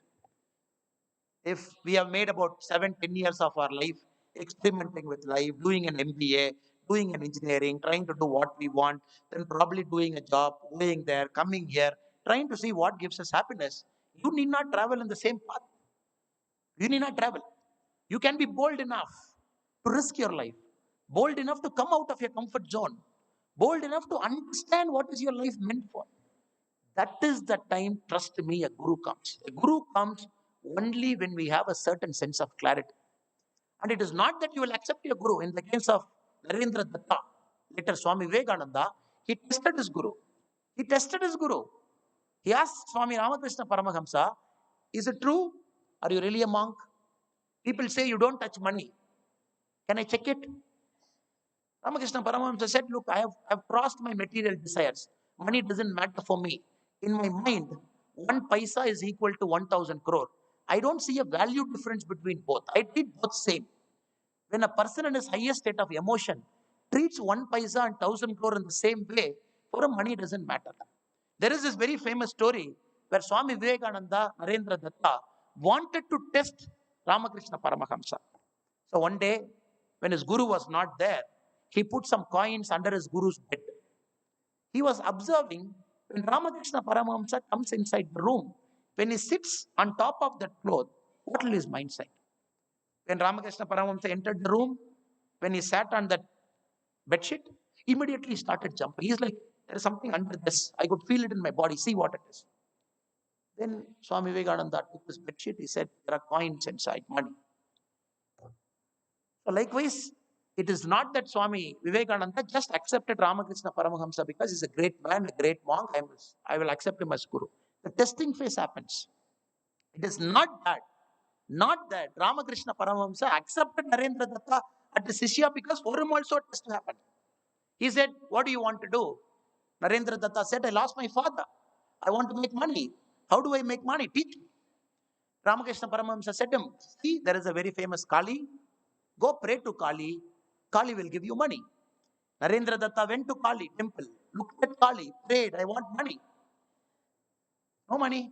If we have made about 7, 10 years of our life experimenting with life, doing an MBA, doing an engineering, trying to do what we want, then probably doing a job, going there, coming here, trying to see what gives us happiness, you need not travel in the same path. You need not travel. You can be bold enough to risk your life, bold enough to come out of your comfort zone, bold enough to understand what is your life meant for. That is the time, trust me, a guru comes. A guru comes only when we have a certain sense of clarity. And it is not that you will accept your guru. In the case of Narendra Datta, later Swami Vivekananda, he tested his guru. He tested his guru. He asked Swami Ramakrishna Paramahamsa, is it true? Are you really a monk? People say you don't touch money. Can I check it? Ramakrishna Paramahamsa said, look, I've crossed my material desires. Money doesn't matter for me. In my mind, 1 paisa is equal to 1,000 crore. I don't see a value difference between both. I treat both same. When a person in his highest state of emotion treats 1 paisa and 1,000 crore in the same way, for him money doesn't matter. There is this very famous story where Swami Vivekananda, Narendra Datta, wanted to test Ramakrishna Paramahamsa. So one day, when his guru was not there, he put some coins under his guru's bed. He was observing when Ramakrishna Paramahamsa comes inside the room. When he sits on top of that cloth, what will his mind say? When Ramakrishna Paramahamsa entered the room, when he sat on that bedsheet, immediately he started jumping. He's like, there is something under this. I could feel it in my body. See what it is. Then Swami Vivekananda took his bedsheet. He said, there are coins inside, money. So likewise, it is not that Swami Vivekananda just accepted Ramakrishna Paramahamsa because he's a great man, a great monk. I will accept him as Guru. The testing phase happens. It is not that Ramakrishna Paramahamsa accepted Narendra Datta at the Sishya because for him also a test happened. He said, what do you want to do? Narendra Datta said, I lost my father. I want to make money. How do I make money? Teach me. Ramakrishna Paramahamsa said to him, see, there is a very famous Kali. Go pray to Kali. Kali will give you money. Narendra Datta went to Kali temple, looked at Kali, prayed, I want money. No money.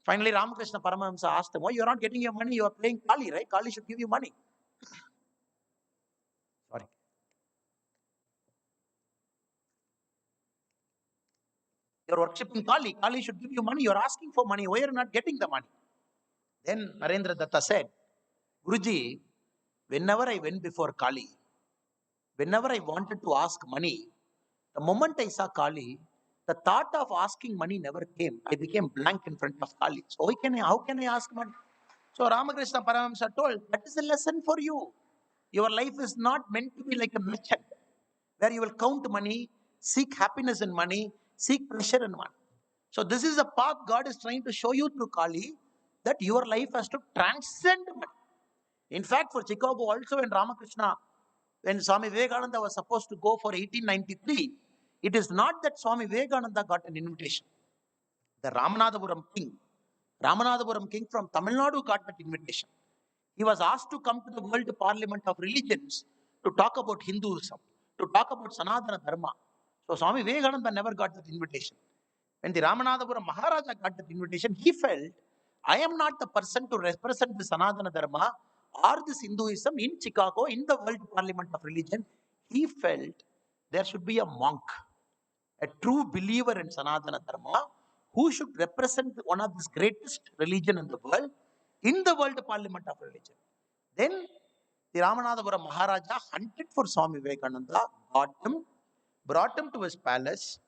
Finally, Ramakrishna Paramahamsa asked him, why you are not getting your money? You are playing Kali, right? Kali should give you money. Sorry. You are worshipping Kali. Kali should give you money. You are asking for money. Why are you not getting the money? Then Narendra Datta said, Guruji, whenever I went before Kali, whenever I wanted to ask money, the moment I saw Kali, the thought of asking money never came. I became blank in front of Kali. So how can I ask money? So Ramakrishna Paramahamsa told, that is a lesson for you. Your life is not meant to be like a merchant, where you will count money, seek happiness in money, seek pleasure in money. So this is a path God is trying to show you through Kali, that your life has to transcend money. In fact, for Chicago also, when Swami Vivekananda was supposed to go for 1893, it is not that Swami Vivekananda got an invitation. The Ramanathapuram king from Tamil Nadu got that invitation. He was asked to come to the World Parliament of Religions to talk about Hinduism, to talk about Sanatana Dharma. So Swami Vivekananda never got that invitation. When the Ramanathapuram Maharaja got that invitation, he felt, I am not the person to represent the Sanatana Dharma or this Hinduism in Chicago, in the World Parliament of Religion. He felt there should be a monk, a true believer in Sanatana Dharma, who should represent one of the greatest religion in the world, in the World Parliament of Religion. Then the Ramanathapuram Maharaja hunted for Swami Vivekananda, got him, brought him to his palace,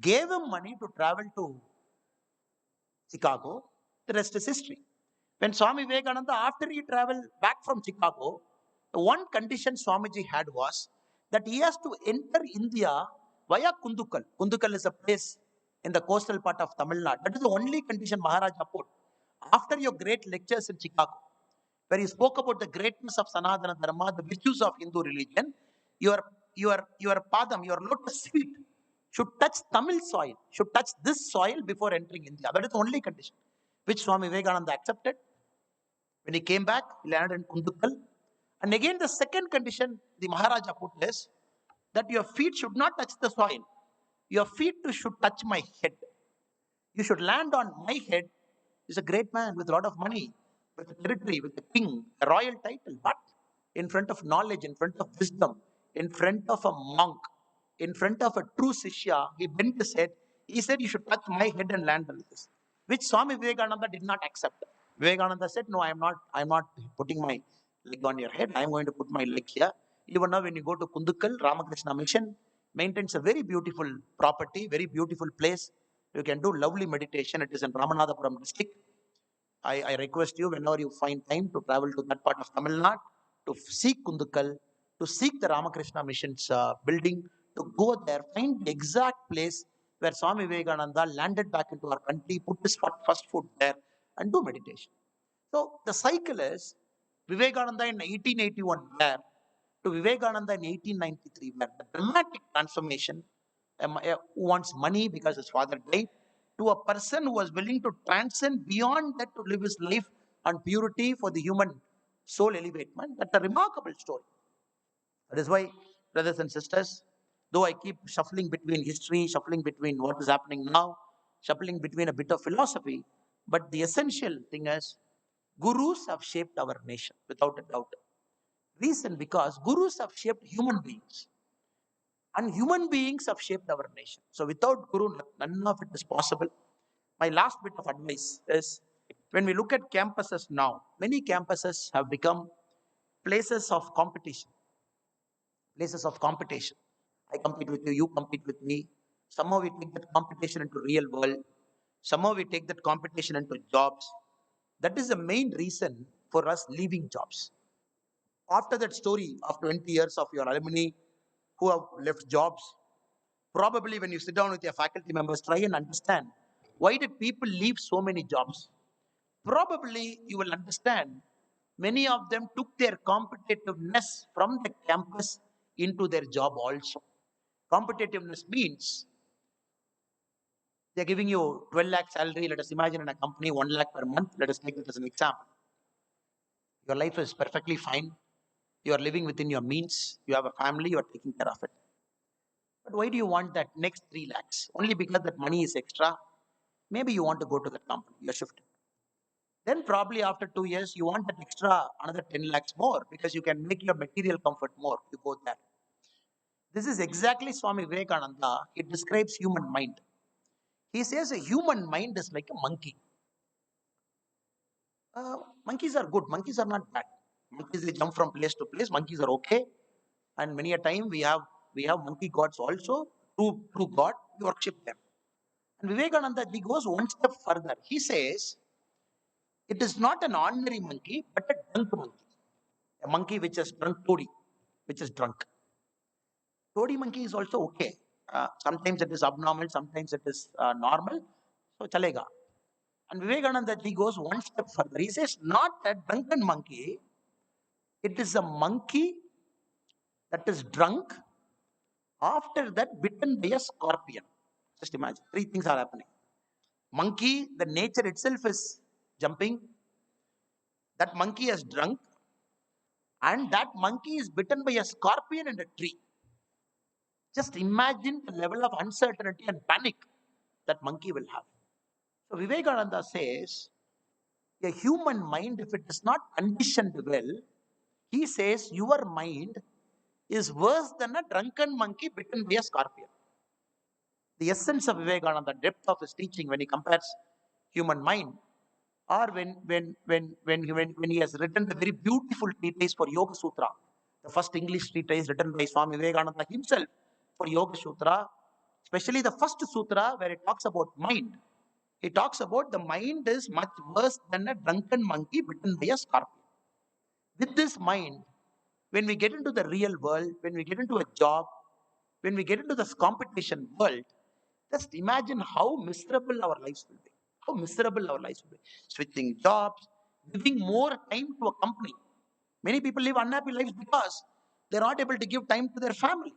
gave him money to travel to Chicago. The rest is history. When Swami Vivekananda, after he traveled back from Chicago, the one condition Swamiji had was that he has to enter India via Kundukal. Kundukal is a place in the coastal part of Tamil Nadu. That is the only condition Maharaja put. After your great lectures in Chicago, where he spoke about the greatness of Sanatana Dharma, the virtues of Hindu religion, your padam, your lotus feet should touch Tamil soil, should touch this soil before entering India. That is the only condition, which Swami Vivekananda accepted. When he came back, he landed in Kundukal. And again, the second condition the Maharaja put is that your feet should not touch the soil. Your feet should touch my head. You should land on my head. He's a great man with a lot of money, with a territory, with a king, a royal title. But in front of knowledge, in front of wisdom, in front of a monk, in front of a true Sishya, he bent his head. He said, you should touch my head and land on this, which Swami Vivekananda did not accept. Vivekananda said, no, I'm not putting my leg on your head. I'm going to put my leg here. Even now, when you go to Kundukal, Ramakrishna Mission maintains a very beautiful property, very beautiful place. You can do lovely meditation. It is in Ramanathapuram district. I request you, whenever you find time, to travel to that part of Tamil Nadu, to seek Kundukal, to seek the Ramakrishna Mission's building, to go there, find the exact place where Swami Vivekananda landed back into our country, put his first foot there, and do meditation. So the cycle is Vivekananda in 1881 where, to Vivekananda in 1893 where, the dramatic transformation, who wants money because his father died, to a person who was willing to transcend beyond that to live his life on purity for the human soul elevation. That's a remarkable story. That is why, brothers and sisters, though I keep shuffling between history, shuffling between what is happening now, shuffling between a bit of philosophy. But the essential thing is, gurus have shaped our nation without a doubt. Reason because gurus have shaped human beings, and human beings have shaped our nation. So without guru, none of it is possible. My last bit of advice is, when we look at campuses now, many campuses have become places of competition. Places of competition. I compete with you, you compete with me. Somehow we take that competition into real world. Somehow we take that competition into jobs. That is the main reason for us leaving jobs. After that story of 20 years of your alumni who have left jobs, probably when you sit down with your faculty members, try and understand why did people leave so many jobs. Probably you will understand many of them took their competitiveness from the campus into their job also. Competitiveness means they're giving you 12 lakh salary. Let us imagine in a company 1 lakh per month. Let us take that as an example. Your life is perfectly fine. You are living within your means. You have a family. You are taking care of it. But why do you want that next 3 lakhs? Only because that money is extra. Maybe you want to go to that company. You're shifting. Then probably after 2 years, you want that extra another 10 lakhs more because you can make your material comfort more. You go there. This is exactly Swami Vivekananda. He describes human mind. He says a human mind is like a monkey. Monkeys are good. Monkeys are not bad. Monkeys they jump from place to place. Monkeys are okay. And many a time we have monkey gods also. True God, we worship them. And Vivekananda he goes one step further. He says it is not an ordinary monkey, but a drunk monkey. A monkey which is drunk toddy, which is drunk. Toddy monkey is also okay. Sometimes it is abnormal, sometimes it is normal. So chalega. And Vivekananda he goes one step further. He says not a drunken monkey, it is a monkey that is drunk, after that bitten by a scorpion. Just imagine, three things are happening. Monkey, the nature itself is jumping. That monkey is drunk, and that monkey is bitten by a scorpion in a tree. Just imagine the level of uncertainty and panic that monkey will have. So Vivekananda says, a human mind, if it is not conditioned well, he says your mind is worse than a drunken monkey bitten by a scorpion. The essence of Vivekananda, the depth of his teaching when he compares human mind, or when he has written the very beautiful treatise for Yoga Sutra, the first English treatise written by Swami Vivekananda himself for Yoga Sutra, especially the first sutra where it talks about mind. He talks about the mind is much worse than a drunken monkey bitten by a scorpion. With this mind, when we get into the real world, when we get into a job, when we get into this competition world, just imagine how miserable our lives will be. How miserable our lives will be. Switching jobs, giving more time to a company. Many people live unhappy lives because they're not able to give time to their family.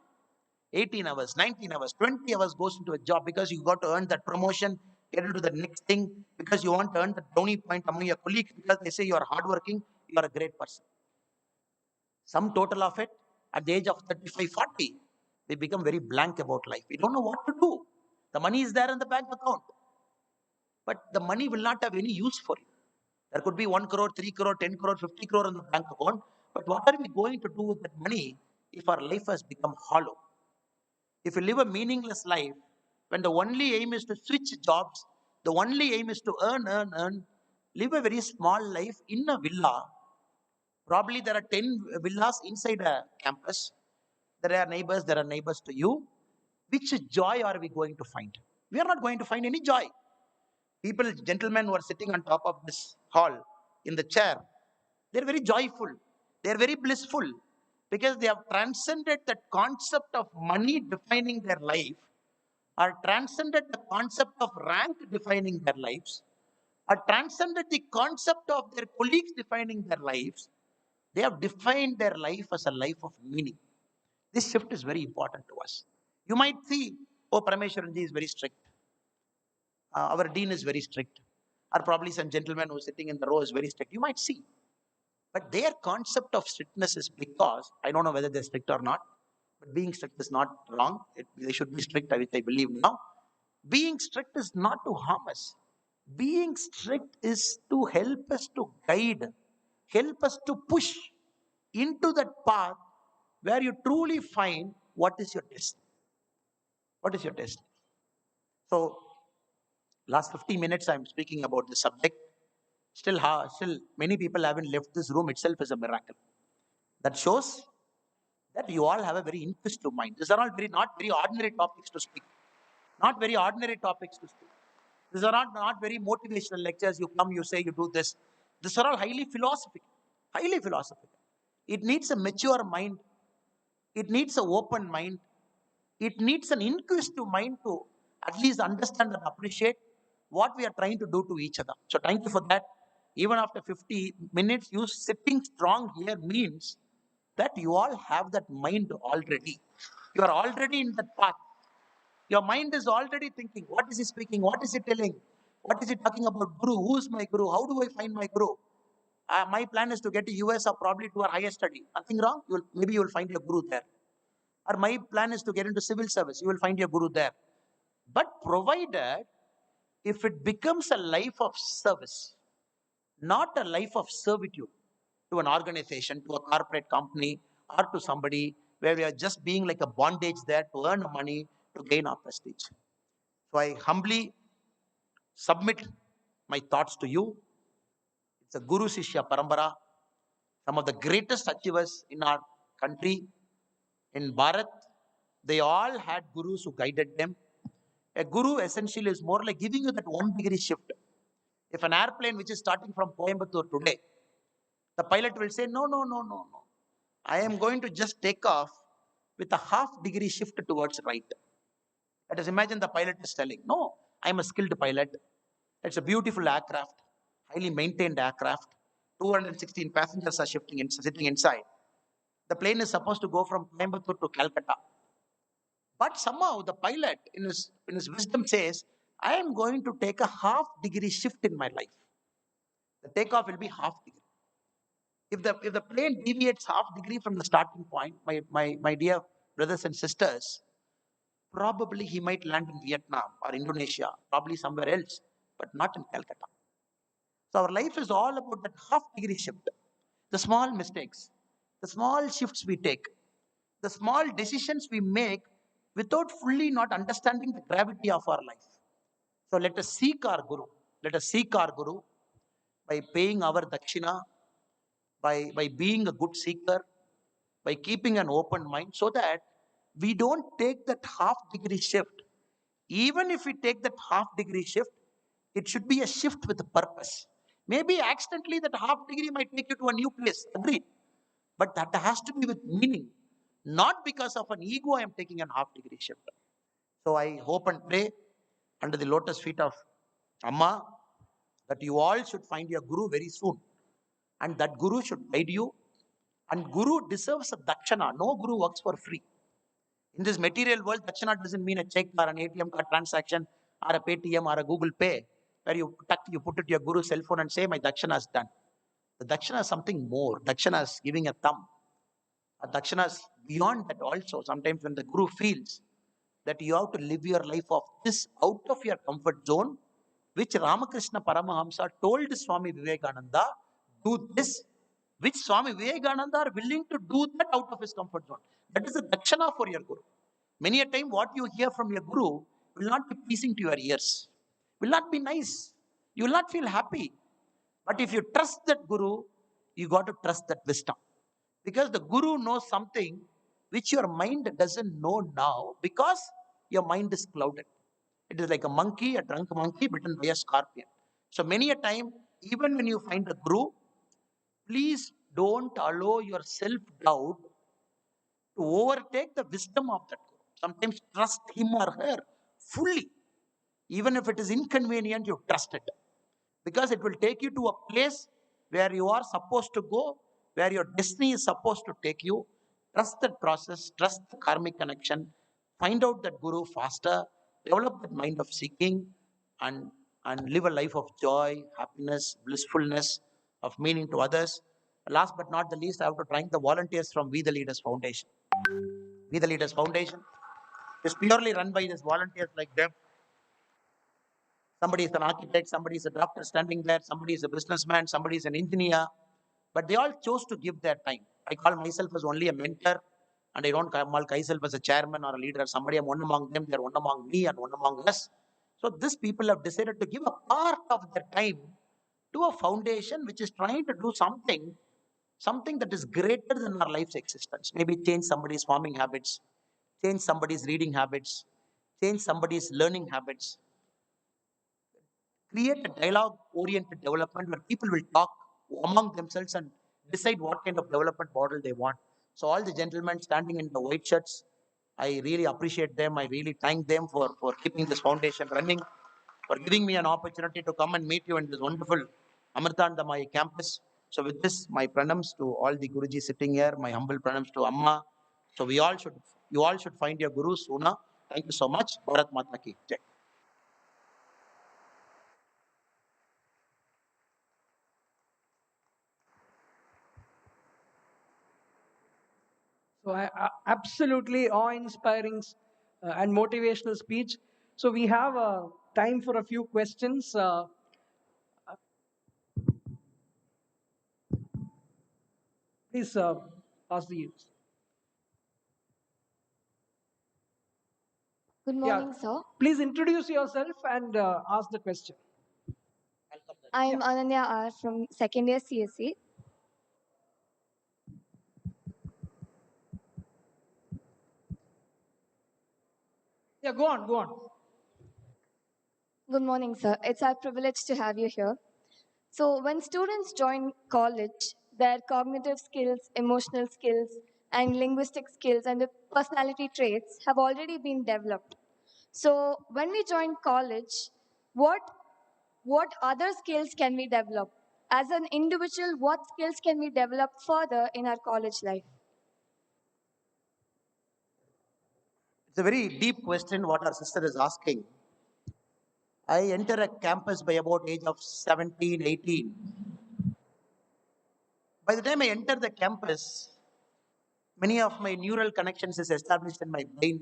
18 hours, 19 hours, 20 hours goes into a job because you got to earn that promotion, get into the next thing, because you want to earn the brownie point among your colleagues because they say you are hardworking, you are a great person. Sum total of it, at the age of 35, 40, we become very blank about life. We don't know what to do. The money is there in the bank account, but the money will not have any use for you. There could be 1 crore, 3 crore, 10 crore, 50 crore in the bank account, but what are we going to do with that money if our life has become hollow? If you live a meaningless life, when the only aim is to switch jobs, the only aim is to earn, live a very small life in a villa. Probably there are 10 villas inside a campus. There are neighbors to you. Which joy are we going to find? We are not going to find any joy. People, gentlemen who are sitting on top of this hall in the chair, they're very joyful. They're very blissful because they have transcended the concept of money defining their life, or transcended the concept of rank defining their lives, or transcended the concept of their colleagues defining their lives. They have defined their life as a life of meaning. This shift is very important to us. You might see, oh, Parameshwaranji is very strict. Our dean is very strict. Or probably some gentleman who's sitting in the row is very strict. You might see. But their concept of strictness is because, I don't know whether they're strict or not, but being strict is not wrong. They should be strict, which I believe now. Being strict is not to harm us. Being strict is to help us to guide, help us to push into that path where you truly find what is your destiny. What is your destiny? So, last 50 minutes I'm speaking about this subject. Still many people haven't left this room itself is a miracle. That shows that you all have a very inquisitive mind. These are all not very ordinary topics to speak. Not very ordinary topics to speak. These are not very motivational lectures. You come, you say, you do this. These are all highly philosophical. Highly philosophical. It needs a mature mind. It needs an open mind. It needs an inquisitive mind to at least understand and appreciate what we are trying to do to each other. So thank you for that. Even after 50 minutes, you sitting strong here means that you all have that mind already. You are already in that path. Your mind is already thinking, what is he speaking? What is he telling? What is he talking about? Guru, who is my guru? How do I find my guru? My plan is to get to US or probably to a higher study. Nothing wrong. Maybe you will find your guru there. Or my plan is to get into civil service. You will find your guru there. But provided if it becomes a life of service, not a life of servitude to an organization, to a corporate company, or to somebody where we are just being like a bondage there to earn money, to gain our prestige. So I humbly submit my thoughts to you. It's a Guru Sishya Parambara, some of the greatest achievers in our country, in Bharat. They all had gurus who guided them. A guru essentially is more like giving you that 1 degree shift. If an airplane which is starting from Coimbatore today, the pilot will say, no, no, no, no, no. I am going to just take off with a half-degree shift towards right. Let us imagine the pilot is telling, no, I'm a skilled pilot. It's a beautiful aircraft, highly maintained aircraft. 216 passengers are sitting inside. The plane is supposed to go from Coimbatore to Calcutta. But somehow the pilot, in his wisdom, says, I am going to take a half-degree shift in my life. The takeoff will be half-degree. If the plane deviates half-degree from the starting point, my dear brothers and sisters, probably he might land in Vietnam or Indonesia, probably somewhere else, but not in Calcutta. So our life is all about that half-degree shift. The small mistakes, the small shifts we take, the small decisions we make without fully not understanding the gravity of our life. So let us seek our Guru. Let us seek our Guru by paying our dakshina, by being a good seeker, by keeping an open mind, so that we don't take that half-degree shift. Even if we take that half-degree shift, it should be a shift with a purpose. Maybe accidentally that half-degree might take you to a new place. Agreed. But that has to be with meaning, not because of an ego I am taking an half-degree shift. So I hope and pray under the lotus feet of Amma that you all should find your Guru very soon. And that Guru should guide you. And Guru deserves a dakshana. No Guru works for free. In this material world, dakshana doesn't mean a check or an ATM card transaction or a Paytm or a Google Pay, where you put it to your Guru's cell phone and say, my dakshana is done. The dakshana is something more. Dakshana is giving a thumb. A dakshana is beyond that also. Sometimes when the Guru feels that you have to live your life of this out of your comfort zone, which Ramakrishna Paramahamsa told Swami Vivekananda, do this, which Swami Vivekananda are willing to do that out of his comfort zone. That is a dakshana for your Guru. Many a time what you hear from your Guru will not be pleasing to your ears, will not be nice. You will not feel happy. But if you trust that Guru, you got to trust that wisdom. Because the Guru knows something which your mind doesn't know now because your mind is clouded. It is like a monkey, a drunk monkey bitten by a scorpion. So many a time, even when you find a Guru, please don't allow your self-doubt to overtake the wisdom of that Guru. Sometimes trust him or her fully. Even if it is inconvenient, you trust it. Because it will take you to a place where you are supposed to go, where your destiny is supposed to take you. Trust that process, trust the karmic connection, find out that Guru faster, develop that mind of seeking, and, and live a life of joy, happiness, blissfulness, of meaning to others. Last but not the least, I have to thank the volunteers from We the Leaders Foundation. We the Leaders Foundation is purely run by these volunteers like them. Somebody is an architect, somebody is a doctor standing there, somebody is a businessman, somebody is an engineer, but they all chose to give their time. I call myself as only a mentor, and I don't call myself as a chairman or a leader. Somebody, I'm one among them, they're one among me, and one among us. So these people have decided to give a part of their time to a foundation which is trying to do something that is greater than our life's existence. Maybe change somebody's farming habits, change somebody's reading habits, change somebody's learning habits, create a dialogue oriented development where people will talk among themselves and decide what kind of development model they want. So, all the gentlemen standing in the white shirts, I really appreciate them. I really thank them for keeping this foundation running, for giving me an opportunity to come and meet you in this wonderful Amrita campus. So, with this, my pranams to all the Guruji sitting here, my humble pranams to Amma. So, you all should find your Guru sooner. Thank you so much. Bharat Mata ki Jai. So, absolutely awe-inspiring and motivational speech. So, we have time for a few questions. Please ask the youth. Good Yeah, morning, sir. please introduce yourself and ask the question. I Yeah, am Ananya R from second year CSE. yeah, go on, go on. Good morning, sir. It's our privilege to have you here. So, when students join college, their cognitive skills, emotional skills, and linguistic skills and the personality traits have already been developed. So, when we join college, what what other skills can we develop? As an individual, what skills can we develop further in our college life? It's a very deep question what our sister is asking. I enter a campus by about age of 17, 18. By the time I enter the campus, many of my neural connections is established in my brain,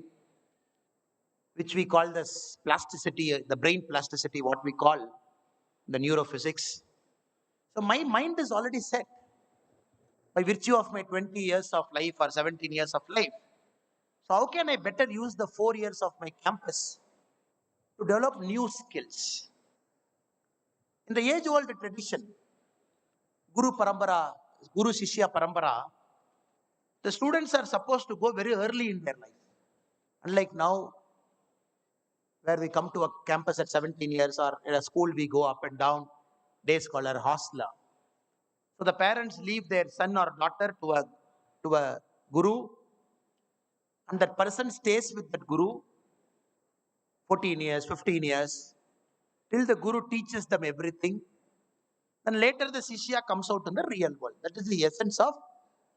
which we call this plasticity, the brain plasticity, what we call the neurophysics. So my mind is already set by virtue of my 20 years of life or 17 years of life. So how can I better use the 4 years of my campus to develop new skills? In the age-old tradition, Guru Parambara, Guru Shishya Parambara, the students are supposed to go very early in their life. Unlike now, where we come to a campus at 17 years or in a school we go up and down, day scholar, hostler. So the parents leave their son or daughter to a guru, and that person stays with that guru 14 years, 15 years, till the guru teaches them everything. Then later the Shishya comes out in the real world. That is the essence of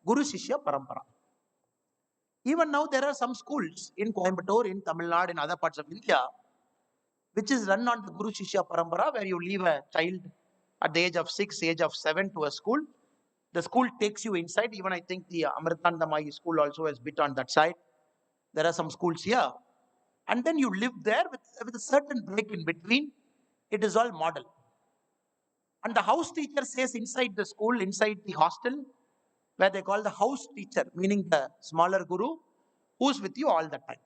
Guru Shishya Parampara. Even now, there are some schools in Coimbatore, in Tamil Nadu, in other parts of India, which is run on the Guru Shishya Parampara, where you leave a child at the age of 6, age of 7 to a school. The school takes you inside. Even I think the Amrita school also has bit on that side. There are some schools here. And then you live there with a certain break in between. It is all model. And the house teacher says inside the school, inside the hostel, where they call the house teacher, meaning the smaller guru, who's with you all the time.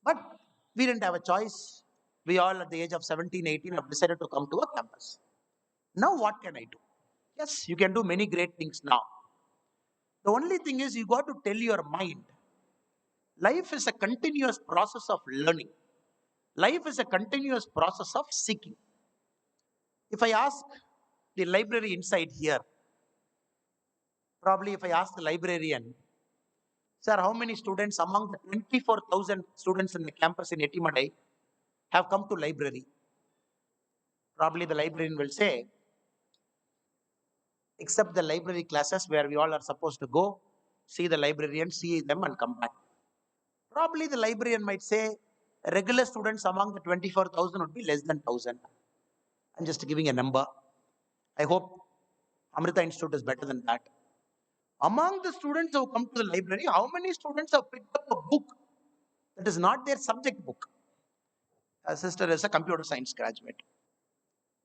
But we didn't have a choice. We all at the age of 17, 18 have decided to come to a campus. Now what can I do? Yes, you can do many great things now. The only thing is you got to tell your mind, life is a continuous process of learning. Life is a continuous process of seeking. If I ask the library inside here, probably if I ask the librarian, sir, how many students among the 24,000 students in the campus in Etimadai have come to library? Probably the librarian will say, except the library classes where we all are supposed to go, see the librarian, see them and come back. Probably the librarian might say, regular students among the 24,000 would be less than 1,000. I'm just giving a number. I hope Amrita Institute is better than that. Among the students who come to the library, how many students have picked up a book that is not their subject book? sister is a computer science graduate.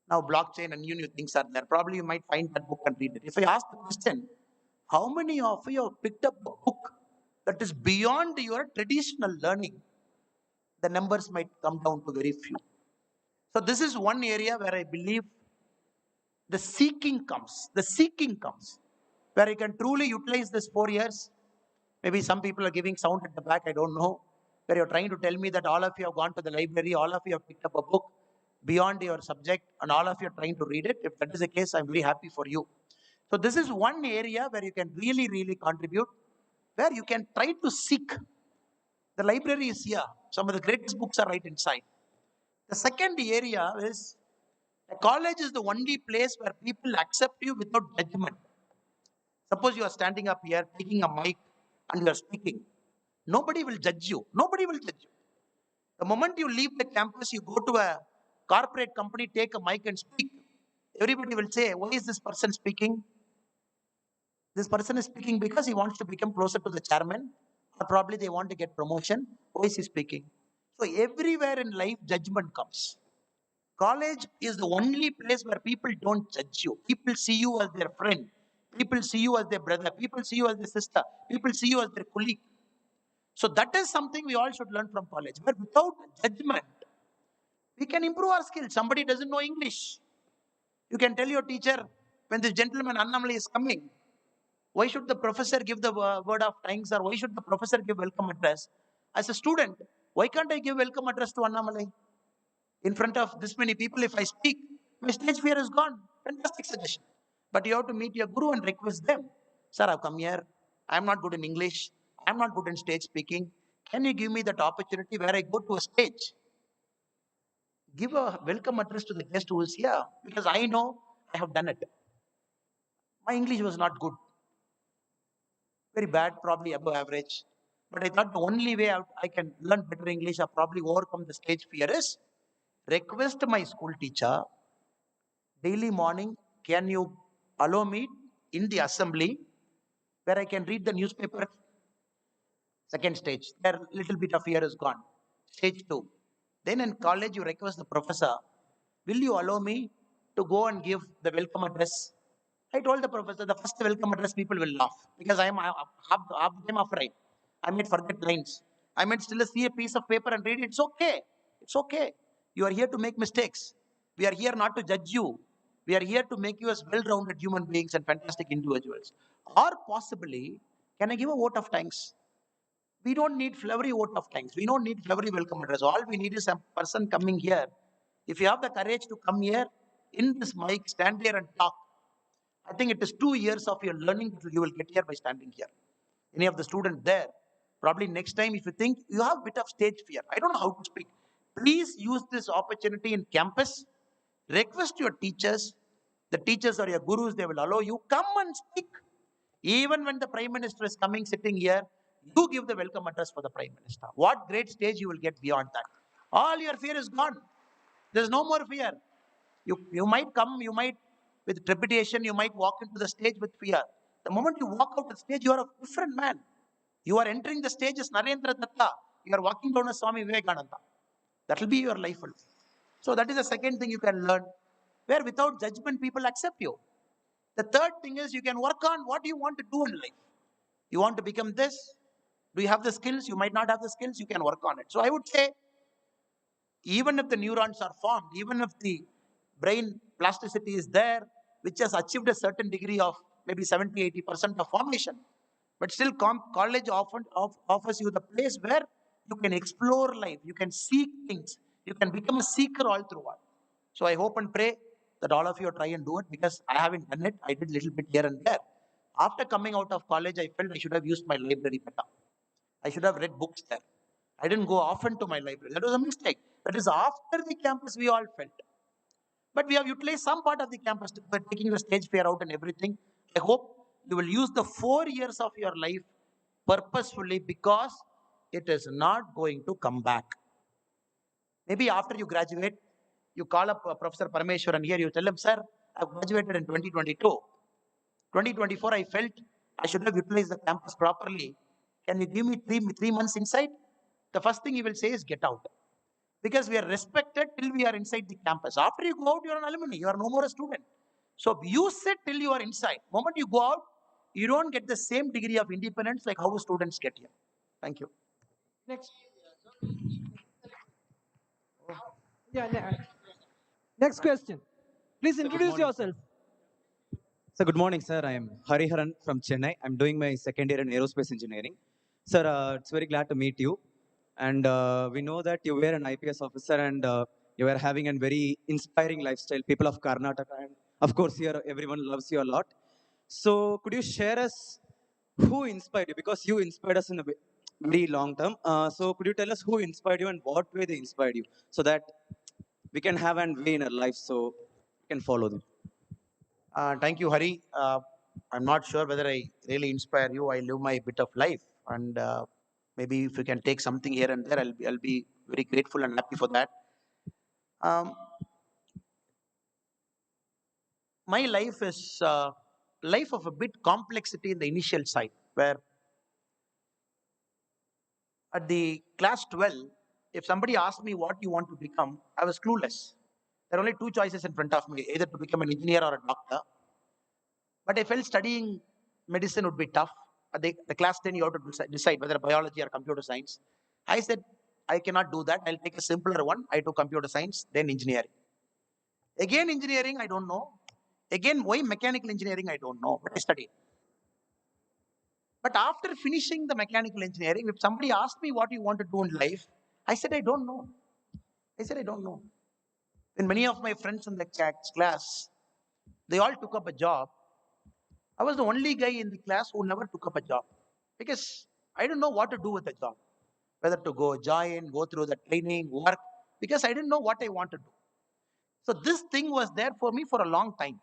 Now, blockchain and new things are there. Probably you might find that book and read it. If I ask the question, how many of you have picked up a book that is beyond your traditional learning? The numbers might come down to very few. So, this is one area where I believe the seeking comes, where you can truly utilize this 4 years. Maybe some people are giving sound at the back, I don't know, where you're trying to tell me that all of you have gone to the library, all of you have picked up a book beyond your subject, and all of you are trying to read it. If that is the case, I'm very happy for you. So, this is one area where you can really, really contribute, where you can try to seek. The library is here. Some of the greatest books are right inside. The second area is a college is the only place where people accept you without judgment. Suppose you are standing up here, taking a mic, and you are speaking. Nobody will judge you. Nobody will judge you. The moment you leave the campus, you go to a corporate company, take a mic and speak. Everybody will say, why is this person speaking? This person is speaking because he wants to become closer to the chairman, or probably they want to get promotion. Why is he speaking? So everywhere in life, judgment comes. College is the only place where people don't judge you. People see you as their friend. People see you as their brother. People see you as their sister. People see you as their colleague. So that is something we all should learn from college. But without judgment, we can improve our skills. Somebody doesn't know English. You can tell your teacher, when this gentleman Annamalai is coming, why should the professor give the word of thanks, or why should the professor give welcome address? As a student, why can't I give welcome address to Annamalai? In front of this many people, if I speak, my stage fear is gone. Fantastic suggestion. But you have to meet your guru and request them. Sir, I've come here. I'm not good in English. I'm not good in stage speaking. Can you give me that opportunity where I go to a stage? Give a welcome address to the guest who is here, because I know I have done it. My English was not good, very bad, probably above average. But I thought the only way I can learn better English or probably overcome the stage fear is request my school teacher daily morning, can you allow me in the assembly where I can read the newspaper? Second stage, there little bit of fear is gone. Stage two. Then in college, you request the professor, will you allow me to go and give the welcome address? I told the professor, the first welcome address, people will laugh because half the time afraid. I might forget lines. I might still see a piece of paper and read it. It's okay. It's okay. You are here to make mistakes. We are here not to judge you. We are here to make you as well-rounded human beings and fantastic individuals. Or possibly, can I give a vote of thanks? We don't need flowery vote of thanks. We don't need flowery welcome address. All we need is a person coming here. If you have the courage to come here, in this mic, stand there and talk. I think it is 2 years of your learning that you will get here by standing here. Any of the students there, probably next time if you think you have a bit of stage fear, I don't know how to speak, please use this opportunity in campus. Request your teachers. The teachers are your gurus. They will allow you. Come and speak. Even when the Prime Minister is coming, sitting here, you give the welcome address for the Prime Minister. What great stage you will get beyond that. All your fear is gone. There's no more fear. You might come, you might, with trepidation, you might walk into the stage with fear. The moment you walk out the stage, you are a different man. You are entering the stage as Narendra Datta. You are walking down as Swami Vivekananda. That will be your life. So that is the second thing you can learn, where without judgment, people accept you. The third thing is you can work on what you want to do in life. You want to become this? Do you have the skills? You might not have the skills. You can work on it. So I would say, even if the neurons are formed, even if the brain plasticity is there, which has achieved a certain degree of maybe 70-80% of formation, but still college often offers you the place where you can explore life, you can seek things, you can become a seeker all throughout. So I hope and pray that all of you try and do it, because I haven't done it. I did a little bit here and there. After coming out of college, I felt I should have used my library better. I should have read books there. I didn't go often to my library. That was a mistake. That is after the campus we all felt. But we have utilized some part of the campus by taking the stage fear out and everything. I hope you will use the 4 years of your life purposefully, because it is not going to come back. Maybe after you graduate, you call up Professor Parameshwaran here, you tell him, sir, I've graduated in 2022. 2024, I felt I should have utilized the campus properly. Can you give me three months inside? The first thing he will say is, get out. because we are respected till we are inside the campus. After you go out, you are an alumni. You are no more a student. So use it till you are inside. Moment you go out, you don't get the same degree of independence like how students get here. Thank you. Next. Yeah. Next question. Please Sir, good introduce morning, sir. yourself. Sir, good morning, sir. I am Hariharan from Chennai. I'm doing my second year in aerospace engineering. Sir, it's very glad to meet you. And we know that you were an IPS officer and you are having a very inspiring lifestyle. People of Karnataka and of course here everyone loves you a lot. So could you share us who inspired you? Because you inspired us in a very long term. So could you tell us who inspired you and what way they inspired you so that we can have an way in our life so we can follow them? Thank you, Hari. I'm not sure whether I really inspire you. I live my bit of life, and maybe if you can take something here and there, I'll be very grateful and happy for that. Um, my life is life of a bit complexity in the initial side, where at the class 12, if somebody asked me what you want to become, I was clueless. There are only two choices in front of me, either to become an engineer or a doctor. But I felt studying medicine would be tough. At the class 10, you have to decide whether biology or computer science. I said, I cannot do that. I'll take a simpler one. I took computer science, then engineering. Again, engineering, I don't know. Again, why mechanical engineering, I don't know. But I studied. But after finishing the mechanical engineering, if somebody asked me what you want to do in life, I said, I don't know. I said, I don't know. And many of my friends in the class, they all took up a job. I was the only guy in the class who never took up a job because I didn't know what to do with the job, whether to go join, go through the training, work, because I didn't know what I wanted to do. So this thing was there for me for a long time.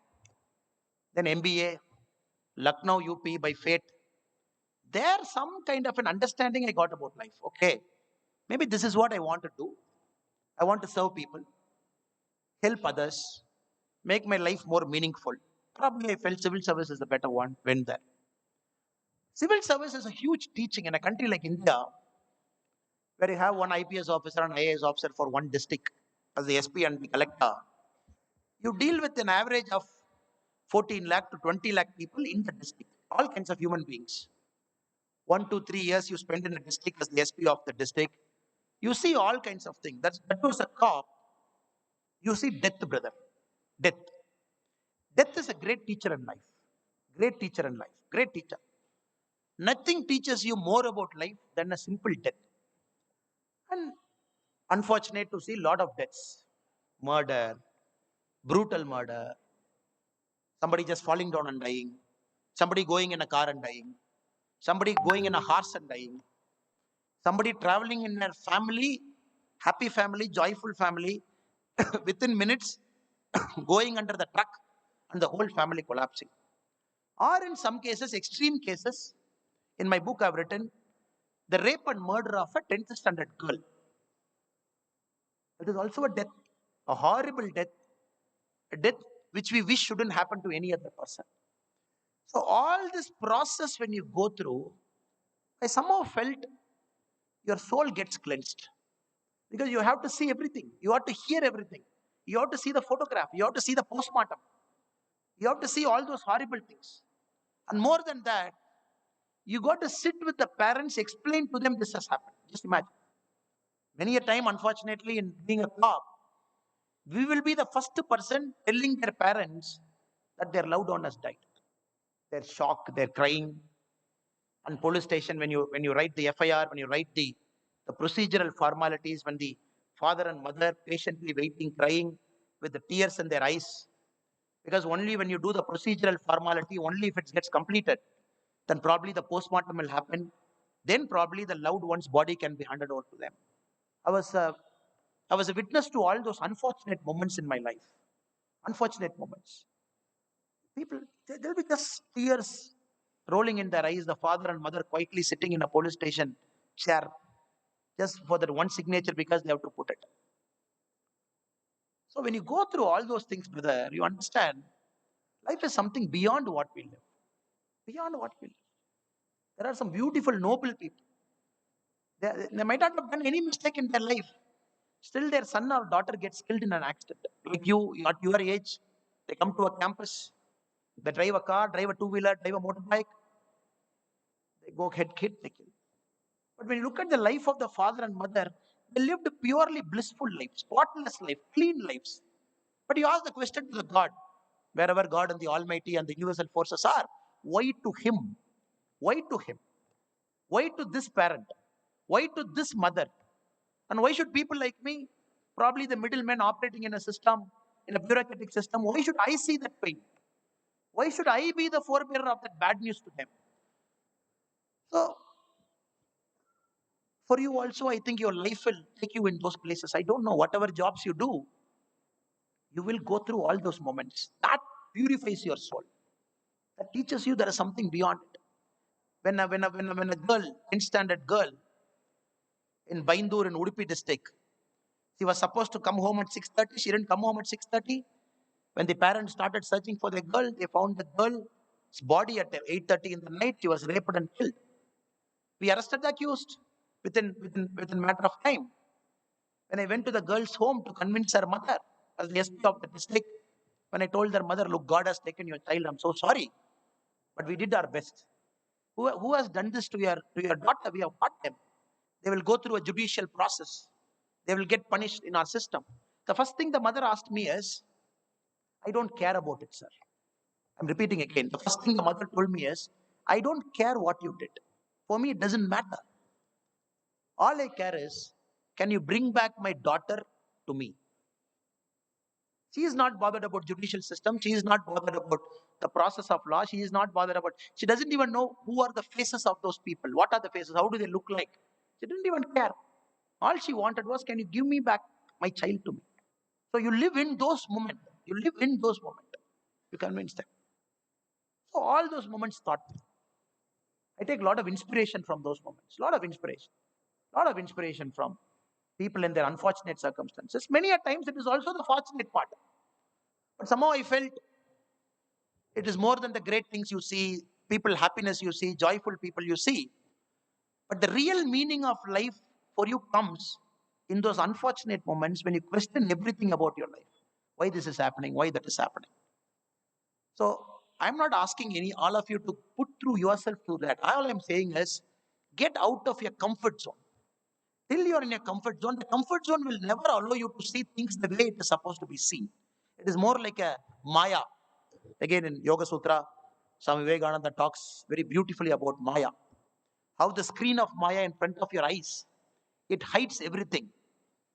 Then MBA, Lucknow, UP by fate. There's some kind of an understanding I got about life. Okay, maybe this is what I want to do. I want to serve people, help others, make my life more meaningful. Probably I felt civil service is the better one, went there. Civil service is a huge teaching in a country like India, where you have one IPS officer and IAS officer for one district as the SP and the collector. You deal with an average of 14 lakh to 20 lakh people in the district, all kinds of human beings. 1 to 3 years you spend in a district as the SP of the district. You see all kinds of things. That was a cop. You see death, brother. Death. Death is a great teacher in life. Great teacher in life. Great teacher. Nothing teaches you more about life than a simple death. And unfortunate to see a lot of deaths. Murder, brutal murder, somebody just falling down and dying, somebody going in a car and dying, somebody going in a horse and dying, somebody traveling in a family, happy family, joyful family, within minutes going under the truck and the whole family collapsing. Or in some cases, extreme cases, in my book I've written the rape and murder of a 10th standard girl. It is also a death, a horrible death, a death which we wish shouldn't happen to any other person. So all this process when you go through, I somehow felt your soul gets cleansed because you have to see everything. You have to hear everything. You have to see the photograph. You have to see the postmortem. You have to see all those horrible things. And more than that, you got to sit with the parents, explain to them this has happened. Just imagine. Many a time, unfortunately, in being a cop, we will be the first person telling their parents that their loved one has died. They're shocked, they're crying. And police station, when you write the FIR, when you write the procedural formalities, when the father and mother patiently waiting, crying with the tears in their eyes, because only when you do the procedural formality, only if it gets completed, then probably the postmortem will happen. Then probably the loved one's body can be handed over to them. I was uh, I was a witness to all those unfortunate moments in my life. Unfortunate moments. People, there'll be just tears rolling in their eyes. The father and mother quietly sitting in a police station chair just for that one signature because they have to put it. So when you go through all those things, brother, you understand life is something beyond what we live. Beyond what we live. There are some beautiful, noble people. They might not have done any mistake in their life. Still their son or daughter gets killed in an accident. Like you, at your age, they come to a campus, they drive a car, drive a two-wheeler, drive a motorbike, they go head hit, they kill. But when you look at the life of the father and mother, they lived purely blissful lives, spotless life, clean lives. But you ask the question to the God, wherever God and the Almighty and the universal forces are, why to Him? Why to Him? Why to this parent? Why to this mother? And why should people like me, probably the middlemen operating in a system, in a bureaucratic system, why should I see that pain? Why should I be the forebearer of that bad news to them? So, for you also, I think your life will take you in those places. I don't know, whatever jobs you do, you will go through all those moments. That purifies your soul. That teaches you there is something beyond it. When a girl, 10th standard girl in Baindur in Udupi district, she was supposed to come home at 6:30. She didn't come home at 6:30. When the parents started searching for the girl, they found the girl's body at 8:30 in the night. She was raped and killed. We arrested the accused within matter of time. When I went to the girl's home to convince her mother, as the SP of the district, when I told her mother, look, God has taken your child, I'm so sorry, but we did our best. Who has done this to your daughter? We have caught them. They will go through a judicial process. They will get punished in our system. The first thing the mother asked me is, I don't care about it, sir. I'm repeating again. The first thing the mother told me is, I don't care what you did. For me, it doesn't matter. All I care is, can you bring back my daughter to me? She is not bothered about judicial system. She is not bothered about the process of law. She is not bothered about, she doesn't even know who are the faces of those people. What are the faces? How do they look like? She didn't even care. All she wanted was, can you give me back my child to me? So you live in those moments. You live in those moments. You convince them. So all those moments taught me. I take a lot of inspiration from those moments. A lot of inspiration. A lot of inspiration from people in their unfortunate circumstances. Many a times it is also the fortunate part. But somehow I felt it is more than the great things you see, people happiness you see, joyful people you see. But the real meaning of life for you comes in those unfortunate moments when you question everything about your life. Why this is happening, why that is happening. So I'm not asking all of you to put through yourself through that. All I'm saying is get out of your comfort zone. Till you're in your comfort zone, the comfort zone will never allow you to see things the way it is supposed to be seen. It is more like a Maya. Again, in Yoga Sutra, Swami Vivekananda talks very beautifully about Maya. How the screen of Maya in front of your eyes, it hides everything.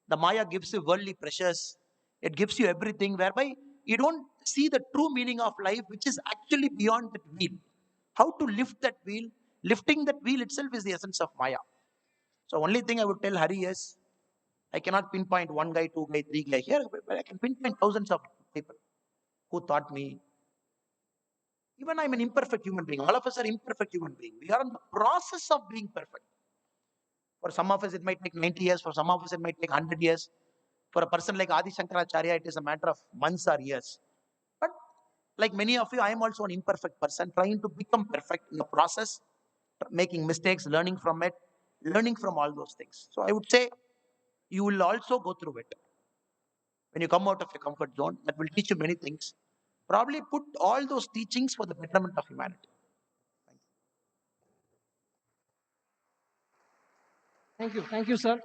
The Maya gives you worldly pressures. It gives you everything, whereby you don't see the true meaning of life, which is actually beyond that wheel. How to lift that wheel? Lifting that wheel itself is the essence of Maya. So only thing I would tell Hari is, I cannot pinpoint one guy, two guy, three guy here, but I can pinpoint thousands of people who taught me. Even I'm an imperfect human being. All of us are imperfect human beings. We are in the process of being perfect. For some of us, it might take 90 years. For some of us, it might take 100 years. For a person like Adi Shankaracharya, it is a matter of months or years. But like many of you, I am also an imperfect person trying to become perfect in the process, making mistakes, learning from it, learning from all those things. So I would say you will also go through it. When you come out of your comfort zone, that will teach you many things. Probably put all those teachings for the betterment of humanity. Thank you. Thank you, sir.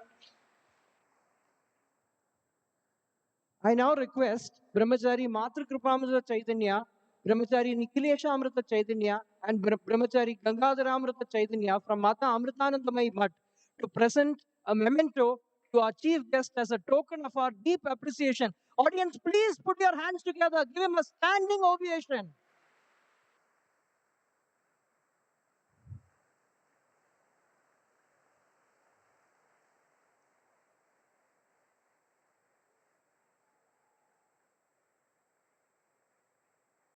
I now request Brahmachari Matru Kripamrita Chaitanya, Brahmachari Nikhilesha Amrita Chaitanya, and Brahmachari Gangadhara Amrita Chaitanya from Mata Amritanandamai Bhatt to present a memento to our chief guest as a token of our deep appreciation. Audience, please put your hands together. Give him a standing ovation.